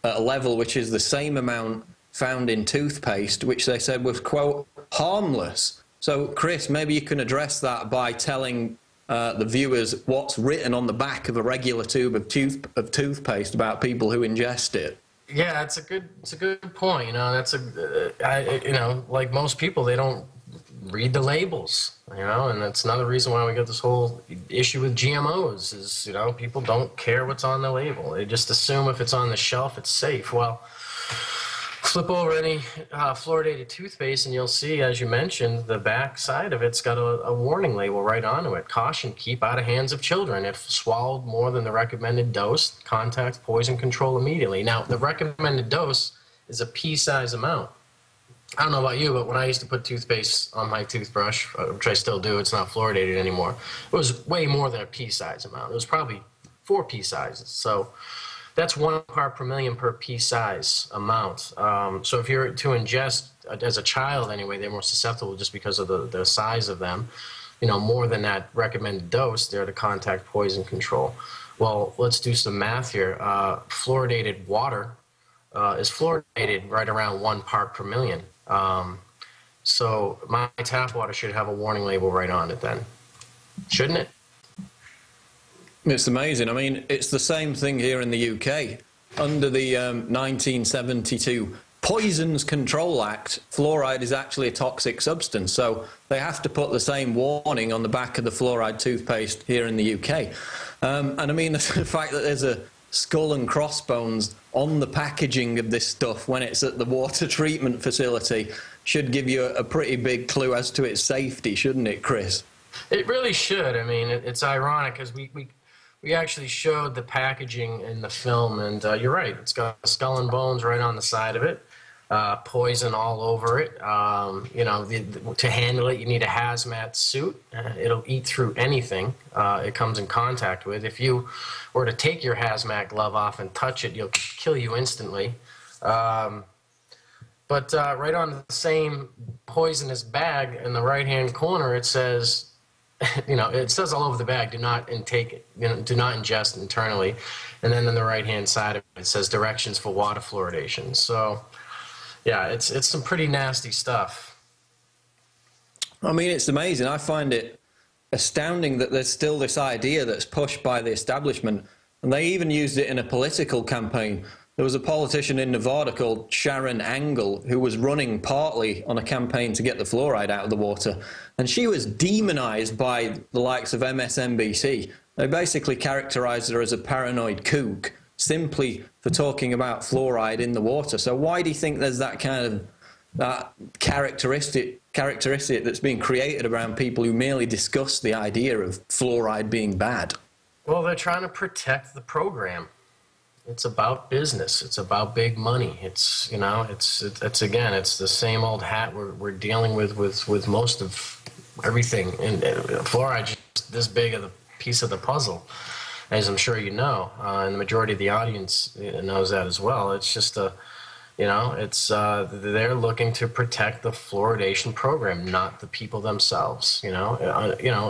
at a level which is the same amount found in toothpaste, which they said was, quote, harmless. So, Chris, maybe you can address that by telling the viewers what's written on the back of a regular tube of toothpaste about people who ingest it. Yeah, it's a good point. Like most people, they don't read the labels. And that's another reason why we got this whole issue with GMOs. Is people don't care what's on the label. They just assume if it's on the shelf, it's safe. Well, flip over any fluoridated toothpaste and you'll see, as you mentioned, the back side of it's got a warning label right onto it. Caution, keep out of hands of children. If swallowed more than the recommended dose, contact poison control immediately. Now, the recommended dose is a pea-size amount. I don't know about you, but when I used to put toothpaste on my toothbrush, which I still do, it's not fluoridated anymore, it was way more than a pea-size amount. It was probably 4 pea sizes. So that's 1 part per million per pea-size amount. So if you're to ingest, as a child anyway, they're more susceptible just because of the size of them. More than that recommended dose, they're to contact poison control. Well, let's do some math here. Fluoridated water is fluoridated right around 1 part per million. So my tap water should have a warning label right on it then, shouldn't it? It's amazing. I mean, it's the same thing here in the UK. Under the 1972 Poisons Control Act, fluoride is actually a toxic substance, so they have to put the same warning on the back of the fluoride toothpaste here in the UK. And I mean, the fact that there's a skull and crossbones on the packaging of this stuff when it's at the water treatment facility should give you a pretty big clue as to its safety, shouldn't it, Chris? It really should. I mean, it's ironic because we we actually showed the packaging in the film, and you're right. It's got skull and bones right on the side of it, poison all over it. You know, to handle it, you need a hazmat suit. It'll eat through anything it comes in contact with. If you were to take your hazmat glove off and touch it, it'll kill you instantly. But right on the same poisonous bag in the right-hand corner, it says, you know, it says all over the bag, do not intake it, you know, do not ingest internally. And then on the right-hand side of it, it says directions for water fluoridation. So, yeah, it's some pretty nasty stuff. I mean, it's amazing. I find it astounding that there's still this idea that's pushed by the establishment. And they even used it in a political campaign. There was a politician in Nevada called Sharon Angle who was running partly on a campaign to get the fluoride out of the water. And she was demonized by the likes of MSNBC. They basically characterized her as a paranoid kook simply for talking about fluoride in the water. So why do you think there's that kind of characteristic that's being created around people who merely discuss the idea of fluoride being bad? Well, they're trying to protect the program. It's about business. It's about big money. It's, you know, it's again, it's the same old hat we're dealing with most of everything. And fluoride is just this big of a piece of the puzzle, as I'm sure you know, and the majority of the audience knows that as well. It's just a, you know, it's they're looking to protect the fluoridation program, not the people themselves. You know,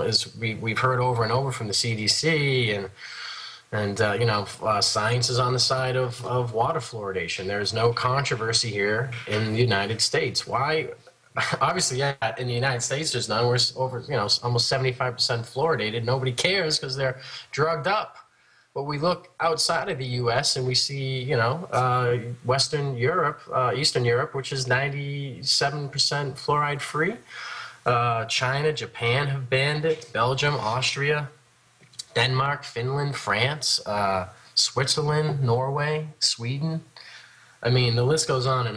as we've heard over and over from the CDC and you know, science is on the side of water fluoridation. There's no controversy here in the United States. Why? Obviously, yeah, in the United States, there's none. We're over, you know, almost 75% fluoridated. Nobody cares because they're drugged up. But we look outside of the U.S. and we see, you know, Western Europe, Eastern Europe, which is 97% fluoride free. China, Japan have banned it. Belgium, Austria, Denmark, Finland, France, Switzerland, Norway, Sweden. I mean, the list goes on, the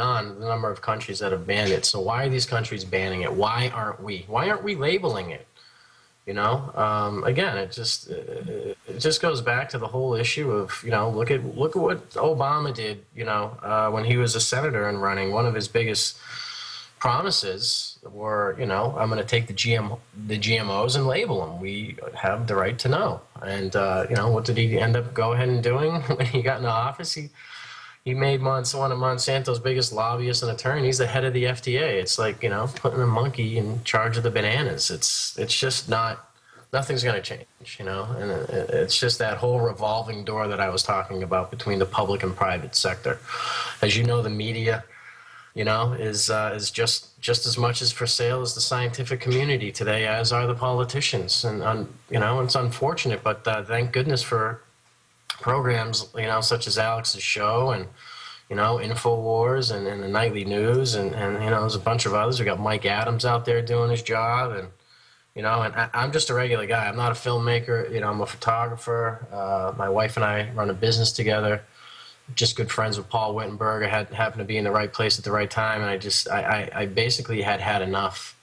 number of countries that have banned it. So why are these countries banning it? Why aren't we? Why aren't we labeling it? You know, again, it just goes back to the whole issue of, you know, look at what Obama did, you know, when he was a senator and running. One of his biggest promises were, you know, I'm going to take the GMOs and label them. We have the right to know. And, you know, what did he end up go ahead and doing when he got into office? He made one of Monsanto's biggest lobbyists and attorneys. He's the head of the FDA. It's like, you know, putting a monkey in charge of the bananas. It's just nothing's going to change, you know. And it's just that whole revolving door that I was talking about between the public and private sector. As you know, the media, you know, is just as much as for sale as the scientific community today, as are the politicians. And you know, it's unfortunate, but thank goodness for programs, you know, such as Alex's show and, you know, Infowars and the nightly news and you know, there's a bunch of others. We got Mike Adams out there doing his job, and you know, and I'm just a regular guy. I'm not a filmmaker. You know, I'm a photographer. My wife and I run a business together. Just good friends with Paul Wittenberg. I happened to be in the right place at the right time, and I basically had enough.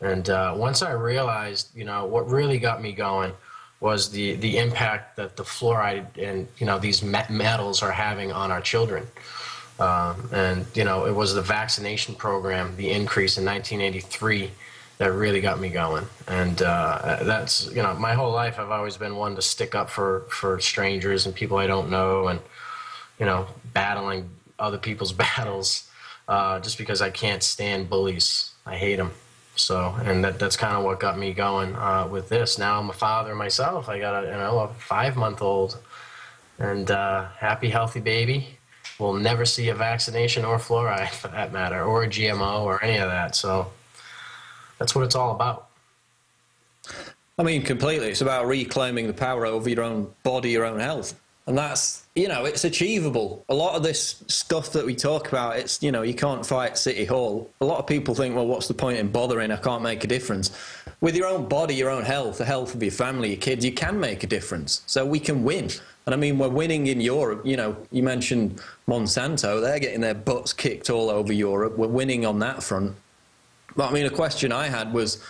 And once I realized, you know, what really got me going was the impact that the fluoride and, you know, these metals are having on our children. And, you know, it was the vaccination program, the increase in 1983, that really got me going. And that's, you know, my whole life I've always been one to stick up for strangers and people I don't know, and, you know, battling other people's battles just because I can't stand bullies. I hate them. So, and that's kind of what got me going with this. Now I'm a father myself. I got a 5-month-old, and happy, healthy baby. Will never see a vaccination or fluoride, for that matter, or a GMO or any of that. So that's what it's all about. I mean, completely. It's about reclaiming the power over your own body, your own health. And that's, you know, it's achievable. A lot of this stuff that we talk about, it's, you know, you can't fight City Hall. A lot of people think, well, what's the point in bothering? I can't make a difference. With your own body, your own health, the health of your family, your kids, you can make a difference. So we can win. And I mean, we're winning in Europe. You know, you mentioned Monsanto. They're getting their butts kicked all over Europe. We're winning on that front. But I mean, a question I had was,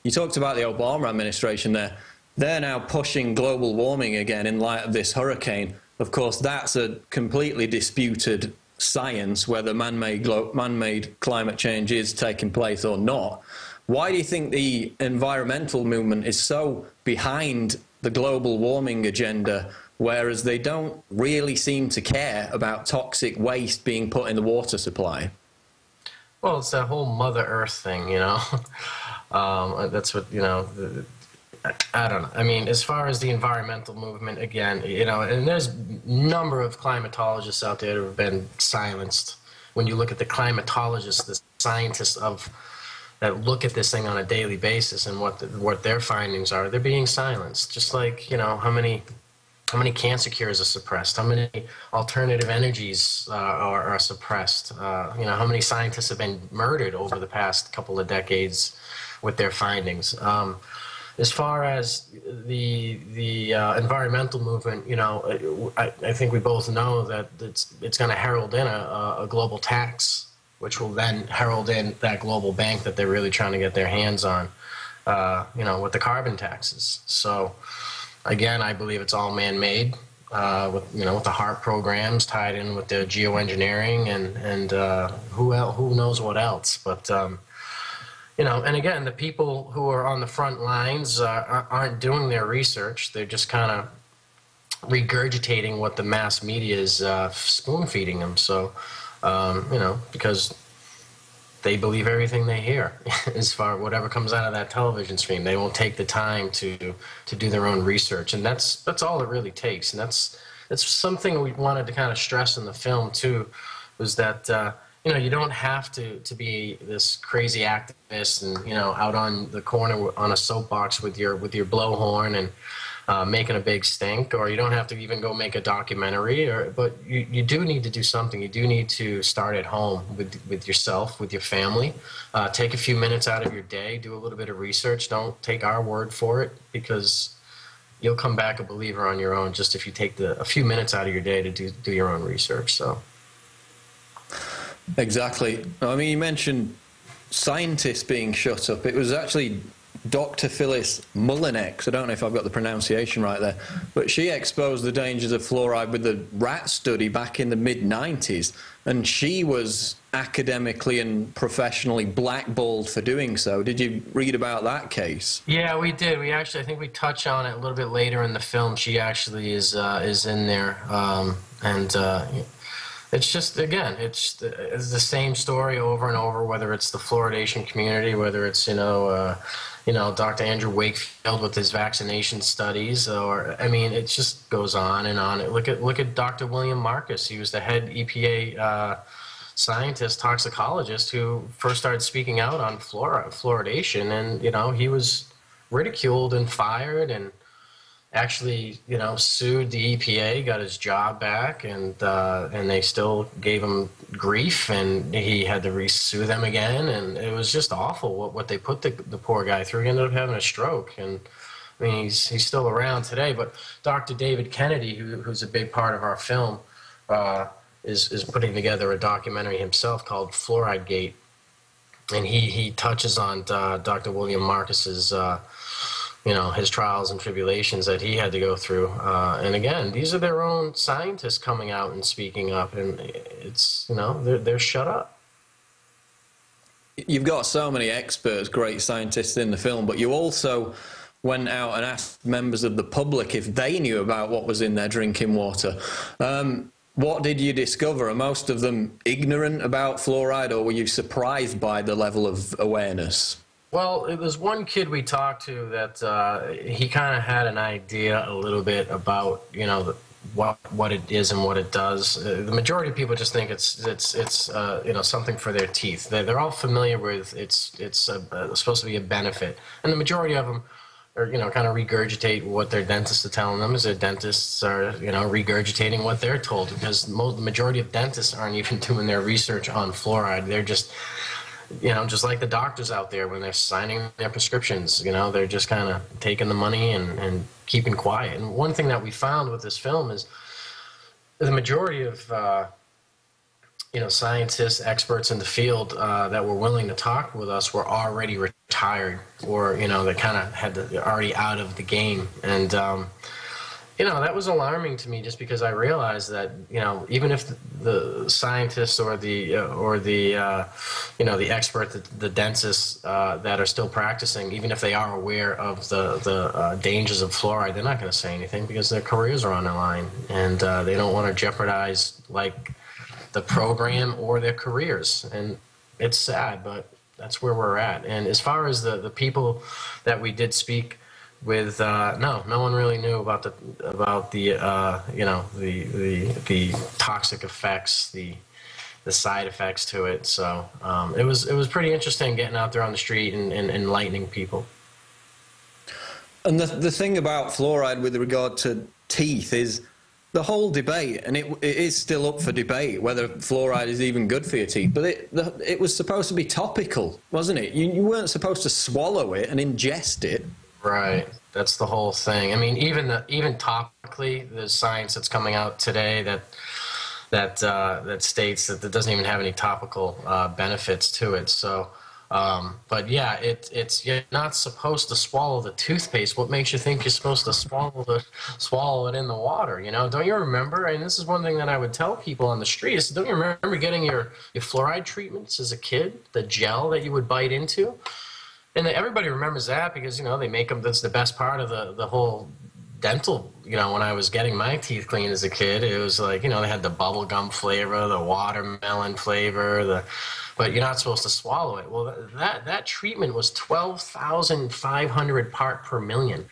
you talked about the Obama administration there. they're now pushing global warming again in light of this hurricane. Of course, that's a completely disputed science, whether man-made climate change is taking place or not. Why do you think the environmental movement is so behind the global warming agenda, whereas they don't really seem to care about toxic waste being put in the water supply? Well, it's that whole Mother Earth thing, you know. That's what, you know, I don't know. I mean, as far as the environmental movement, again, you know, and there's a number of climatologists out there who have been silenced. When you look at the climatologists, the scientists that look at this thing on a daily basis and what their findings are, they're being silenced. Just like, you know, how many cancer cures are suppressed, how many alternative energies are suppressed, you know, how many scientists have been murdered over the past couple of decades with their findings. As far as the environmental movement, you know, I think we both know that it's going to herald in a global tax, which will then herald in that global bank that they're really trying to get their hands on, you know, with the carbon taxes. So, again, I believe it's all man-made, with the HARP programs tied in with the geoengineering and who knows what else, but. You know, and again, the people who are on the front lines aren't doing their research. They're just kind of regurgitating what the mass media is spoon-feeding them. So, you know, because they believe everything they hear as far whatever comes out of that television stream. They won't take the time to do their own research, and that's all it really takes. And that's something we wanted to kind of stress in the film too, was that. You know, you don't have to be this crazy activist and, you know, out on the corner on a soapbox with your blowhorn and making a big stink, or you don't have to even go make a documentary. But you do need to do something. You do need to start at home with yourself, with your family. Take a few minutes out of your day, do a little bit of research. Don't take our word for it, because you'll come back a believer on your own just if you take a few minutes out of your day to do your own research. So. Exactly. I mean, you mentioned scientists being shut up. It was actually Dr. Phyllis Mullinex, I don't know if I've got the pronunciation right there, but she exposed the dangers of fluoride with the rat study back in the mid-90s, and she was academically and professionally blackballed for doing so. Did you read about that case? Yeah, we did. I think we touch on it a little bit later in the film. She actually is in there, it's just, again, it's the same story over and over, whether it's the fluoridation community, whether it's, Dr. Andrew Wakefield with his vaccination studies, or, I mean, it just goes on and on. Look at Dr. William Marcus. He was the head EPA scientist, toxicologist, who first started speaking out on fluoridation, and, you know, he was ridiculed and fired and actually, you know, sued the EPA, got his job back, and they still gave him grief, and he had to sue them again, and it was just awful what they put the poor guy through. He ended up having a stroke, and I mean, he's still around today. But Dr. David Kennedy, who's a big part of our film, is putting together a documentary himself called Fluoride Gate, and he touches on Dr. William Marcus's his trials and tribulations that he had to go through. And again, these are their own scientists coming out and speaking up, and it's, they're shut up. You've got so many experts, great scientists in the film, but you also went out and asked members of the public if they knew about what was in their drinking water. What did you discover? Are most of them ignorant about fluoride, or were you surprised by the level of awareness? Well, it was one kid we talked to that he kind of had an idea a little bit about, what it is and what it does. The majority of people just think it's something for their teeth. They're all familiar with it's supposed to be a benefit, and the majority of them are kind of regurgitate what their dentists are telling them, as their dentists are regurgitating what they're told, because the majority of dentists aren't even doing their research on fluoride. They're just just like the doctors out there when they're signing their prescriptions, they're just kind of taking the money and keeping quiet. And one thing that we found with this film is the majority of, scientists, experts in the field that were willing to talk with us were already retired, or they kind of already out of the game. And that was alarming to me, just because I realized that even if the scientists or the expert, the dentists that are still practicing, even if they are aware of the dangers of fluoride, they're not going to say anything because their careers are on the line, and they don't want to jeopardize the program or their careers. And it's sad, but that's where we're at. And as far as the people that we did speak with, no one really knew about the toxic effects, the side effects to it. So it was pretty interesting getting out there on the street and enlightening people. And the thing about fluoride with regard to teeth is the whole debate, and it is still up for debate whether fluoride is even good for your teeth, but it was supposed to be topical, wasn't it? You weren't supposed to swallow it and ingest it. Right. That's the whole thing. I mean, even topically, there's science that's coming out today that states that it doesn't even have any topical benefits to it. So, but yeah, you're not supposed to swallow the toothpaste. What makes you think you're supposed to swallow it in the water? Don't you remember? And this is one thing that I would tell people on the street is, don't you remember getting your fluoride treatments as a kid? The gel that you would bite into. And everybody remembers that because, they make them, that's the best part of the whole dental, when I was getting my teeth cleaned as a kid, it was like, they had the bubble gum flavor, the watermelon flavor, but you're not supposed to swallow it. Well, that treatment was 12,500 part per million,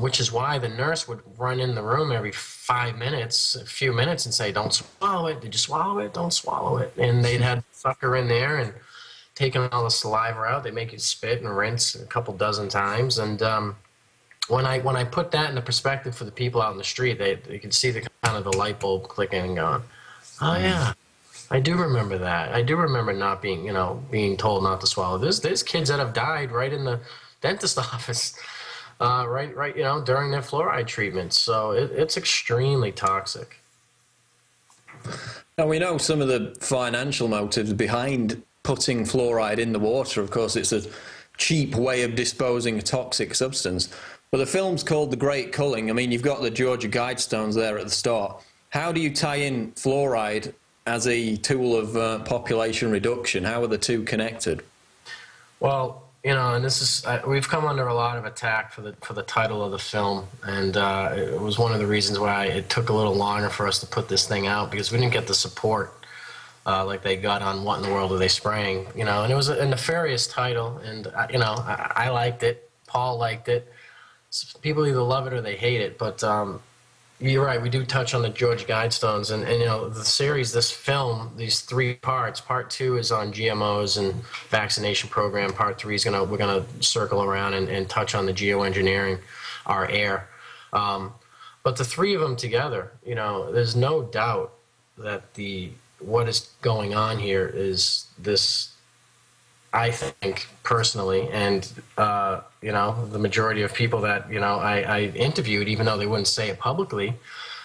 which is why the nurse would run in the room every 5 minutes, a few minutes, and say, don't swallow it. Did you swallow it? Don't swallow it. And they'd had the sucker in there and taking all the saliva out. They make you spit and rinse a couple dozen times. And when I put that into perspective for the people out in the street, they could see the light bulb clicking and going, oh yeah, I do remember that. I do remember not being being told not to swallow. There's kids that have died right in the dentist office, right during their fluoride treatments. So it's extremely toxic. Now we know some of the financial motives behind putting fluoride in the water. Of course, it's a cheap way of disposing a toxic substance. But the film's called The Great Culling. I mean, you've got the Georgia Guidestones there at the start. How do you tie in fluoride as a tool of population reduction? How are the two connected? Well, and this is we've come under a lot of attack for the title of the film, and it was one of the reasons why it took a little longer for us to put this thing out, because we didn't get the support like they got on What in the World Are They Spraying, and it was a nefarious title, and I liked it, Paul liked it. People either love it or they hate it, but you're right, we do touch on the Georgia Guidestones, and the series, this film, these 3 parts. Part 2 is on GMOs and vaccination program. Part 3 is we're gonna circle around and touch on the geoengineering our air. But the 3 of them together, there's no doubt that what is going on here is this, I think, personally, and, the majority of people that, I interviewed, even though they wouldn't say it publicly,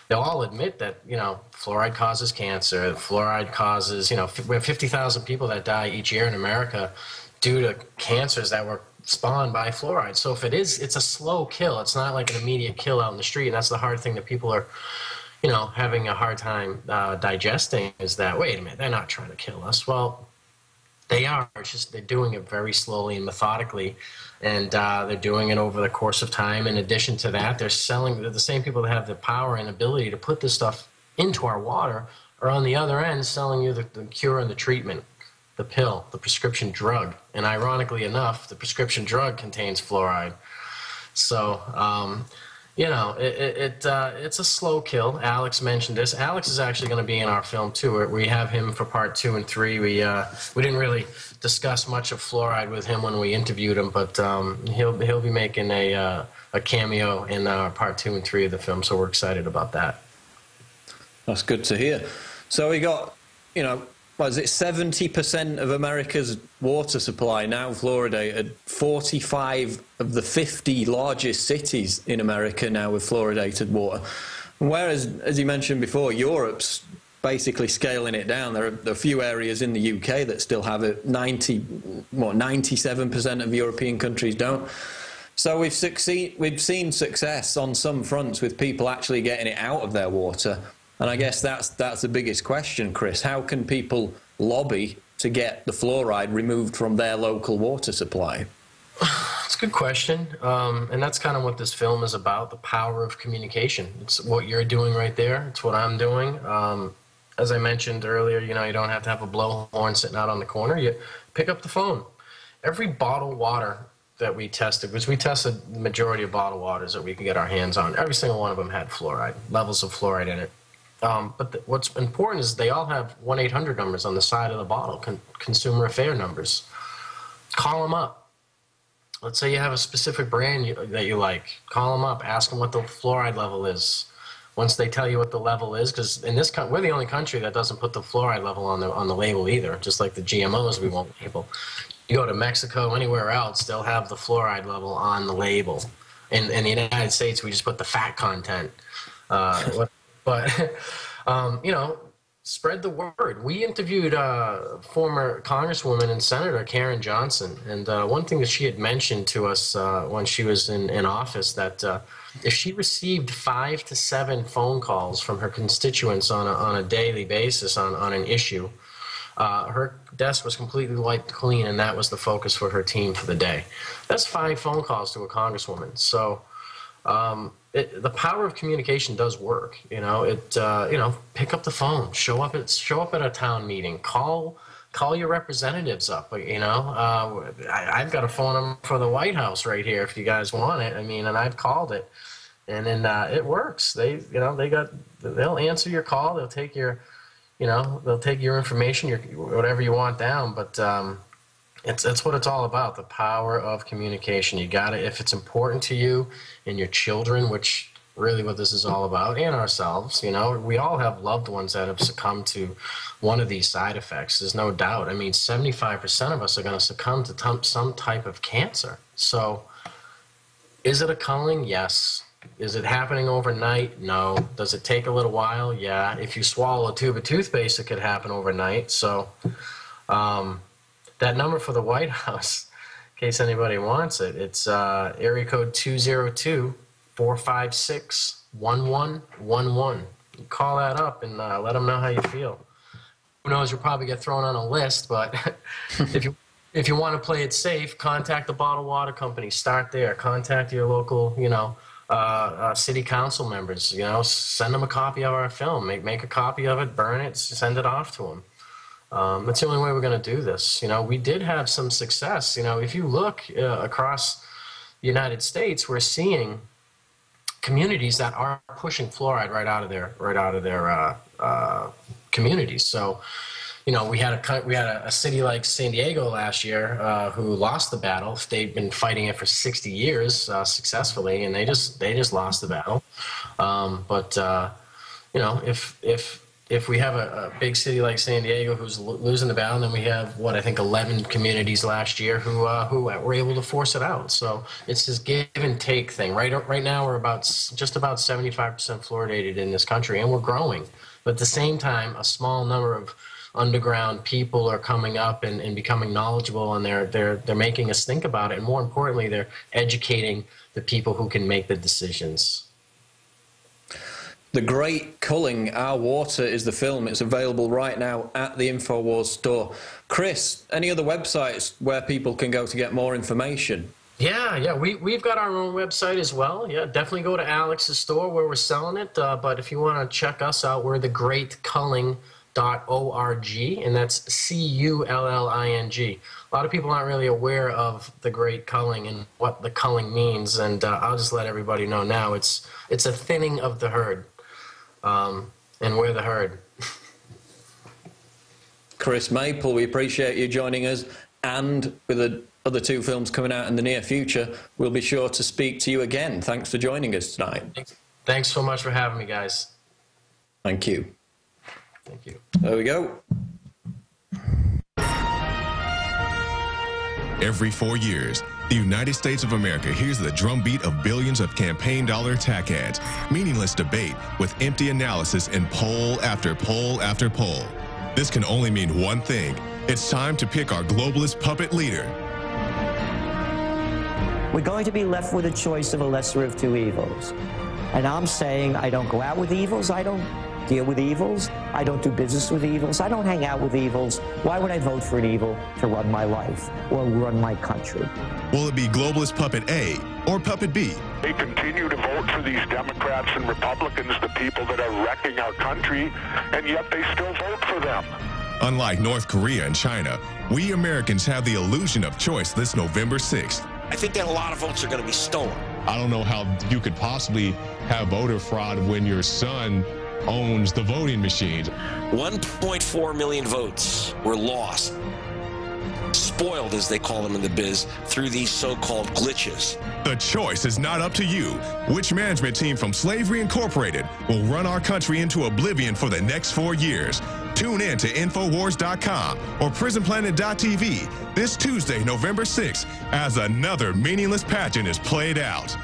they'll all admit that, fluoride causes cancer, fluoride causes, we have 50,000 people that die each year in America due to cancers that were spawned by fluoride. So if it's a slow kill. It's not like an immediate kill out in the street, and that's the hard thing that people are having a hard time digesting, is that, wait a minute, they're not trying to kill us. Well, they are. It's just they're doing it very slowly and methodically, and they're doing it over the course of time. In addition to that, they're the same people that have the power and ability to put this stuff into our water are on the other end selling you the cure and the treatment, the pill, the prescription drug. And ironically enough, the prescription drug contains fluoride. So, it's a slow kill. Alex mentioned this. Alex is actually going to be in our film too. We have him for part 2 and 3. We didn't really discuss much of fluoride with him when we interviewed him, but he'll be making a cameo in part 2 and 3 of the film. So we're excited about that. That's good to hear. So we got, what is it, 70% of America's water supply now fluoridated, 45 of the 50 largest cities in America now with fluoridated water. And whereas, as you mentioned before, Europe's basically scaling it down. There are a few areas in the UK that still have it. 97% of European countries don't. So we've seen success on some fronts with people actually getting it out of their water. And I guess that's the biggest question, Chris. How can people lobby to get the fluoride removed from their local water supply? It's a good question. And that's kind of what this film is about, the power of communication. It's what you're doing right there. It's what I'm doing. As I mentioned earlier, you know, you don't have to have a blowhorn sitting out on the corner. You pick up the phone. Every bottled water that we tested, because we tested the majority of bottled waters that we could get our hands on, every single one of them had fluoride, levels of fluoride in it. But what's important is they all have 1-800 numbers on the side of the bottle, consumer affair numbers. Call them up. Let's say you have a specific brand that you like. Call them up. Ask them what the fluoride level is. Once they tell you what the level is, because in this we're the only country that doesn't put the fluoride level on the label either, just like the GMOs we won't label. You go to Mexico, anywhere else, they'll have the fluoride level on the label. In the United States, we just put the fat content. But you know, spread the word. We interviewed former Congresswoman and Senator Karen Johnson, and one thing that she had mentioned to us when she was in office, that if she received 5 to 7 phone calls from her constituents on a daily basis on an issue, her desk was completely wiped clean, and that was the focus for her team for the day. That's 5 phone calls to a congresswoman. So the power of communication does work. You know, you know, pick up the phone, show up at a town meeting, call your representatives up. You know, I've got a phone number for the White House right here if you guys want it. I mean, and I've called it, and then it works. They'll answer your call. They'll take your, you know, they'll take your information, whatever you want down. But it's what it's all about, the power of communication. You got it. If it's important to you and your children, which really what this is all about, and ourselves, you know, we all have loved ones that have succumbed to one of these side effects. There's no doubt. I mean, 75% of us are going to succumb to some type of cancer. So is it a culling? Yes. Is it happening overnight? No. Does it take a little while? Yeah. If you swallow a tube of toothpaste, it could happen overnight. So that number for the White House, in case anybody wants it, it's area code 202-456-1111. You call that up and let them know how you feel. Who knows, you'll probably get thrown on a list, but if you want to play it safe, contact the bottled water company. Start there. Contact your local, you know, city council members. You know, send them a copy of our film. Make a copy of it, burn it, send it off to them. That's the only way we're going to do this. You know, we did have some success. You know, if you look across the United States, we're seeing communities that are pushing fluoride right out of their communities. So, you know, we had a city like San Diego last year who lost the battle. They've been fighting it for 60 years successfully, and they just lost the battle. You know, if we have a big city like San Diego who's losing the battle, then we have, what, I think 11 communities last year who were able to force it out. So it's this give and take thing. Right now we're just about 75% fluoridated in this country, and we're growing. But at the same time, a small number of underground people are coming up and becoming knowledgeable, and they're making us think about it. And more importantly, they're educating the people who can make the decisions. The Great Culling, Our Water is the film. It's available right now at the Infowars store. Chris, any other websites where people can go to get more information? Yeah, we've got our own website as well. Yeah, definitely go to Alex's store where we're selling it. But if you want to check us out, we're thegreatculling.org, and that's CULLING. A lot of people aren't really aware of the Great Culling and what the culling means, and I'll just let everybody know now. It's a thinning of the herd. And we're the herd. Chris Maple, we appreciate you joining us, and with the other 2 films coming out in the near future, we'll be sure to speak to you again. Thanks for joining us tonight. Thanks so much for having me, guys. Thank you. Thank you. There we go. Every 4 years, The United States of America hears the drumbeat of billions of campaign dollar attack ads, meaningless debate with empty analysis in poll after poll after poll. This can only mean one thing. It's time to pick our globalist puppet leader. We're going to be left with a choice of a lesser of two evils. And I'm saying I don't go out with evils, I don't deal with evils, I don't do business with evils, I don't hang out with evils. Why would I vote for an evil to run my life or run my country? Will it be globalist puppet A or puppet B? They continue to vote for these Democrats and Republicans, the people that are wrecking our country, and yet they still vote for them. Unlike North Korea and China, we Americans have the illusion of choice this November 6th. I think that a lot of votes are going to be stolen. I don't know how you could possibly have voter fraud when your son owns the voting machines. 1.4 million votes were lost, spoiled as they call them in the biz, through these so-called glitches. The choice is not up to you. Which management team from Slavery Incorporated will run our country into oblivion for the next 4 years? Tune in to Infowars.com or PrisonPlanet.tv this Tuesday, November 6th, as another meaningless pageant is played out.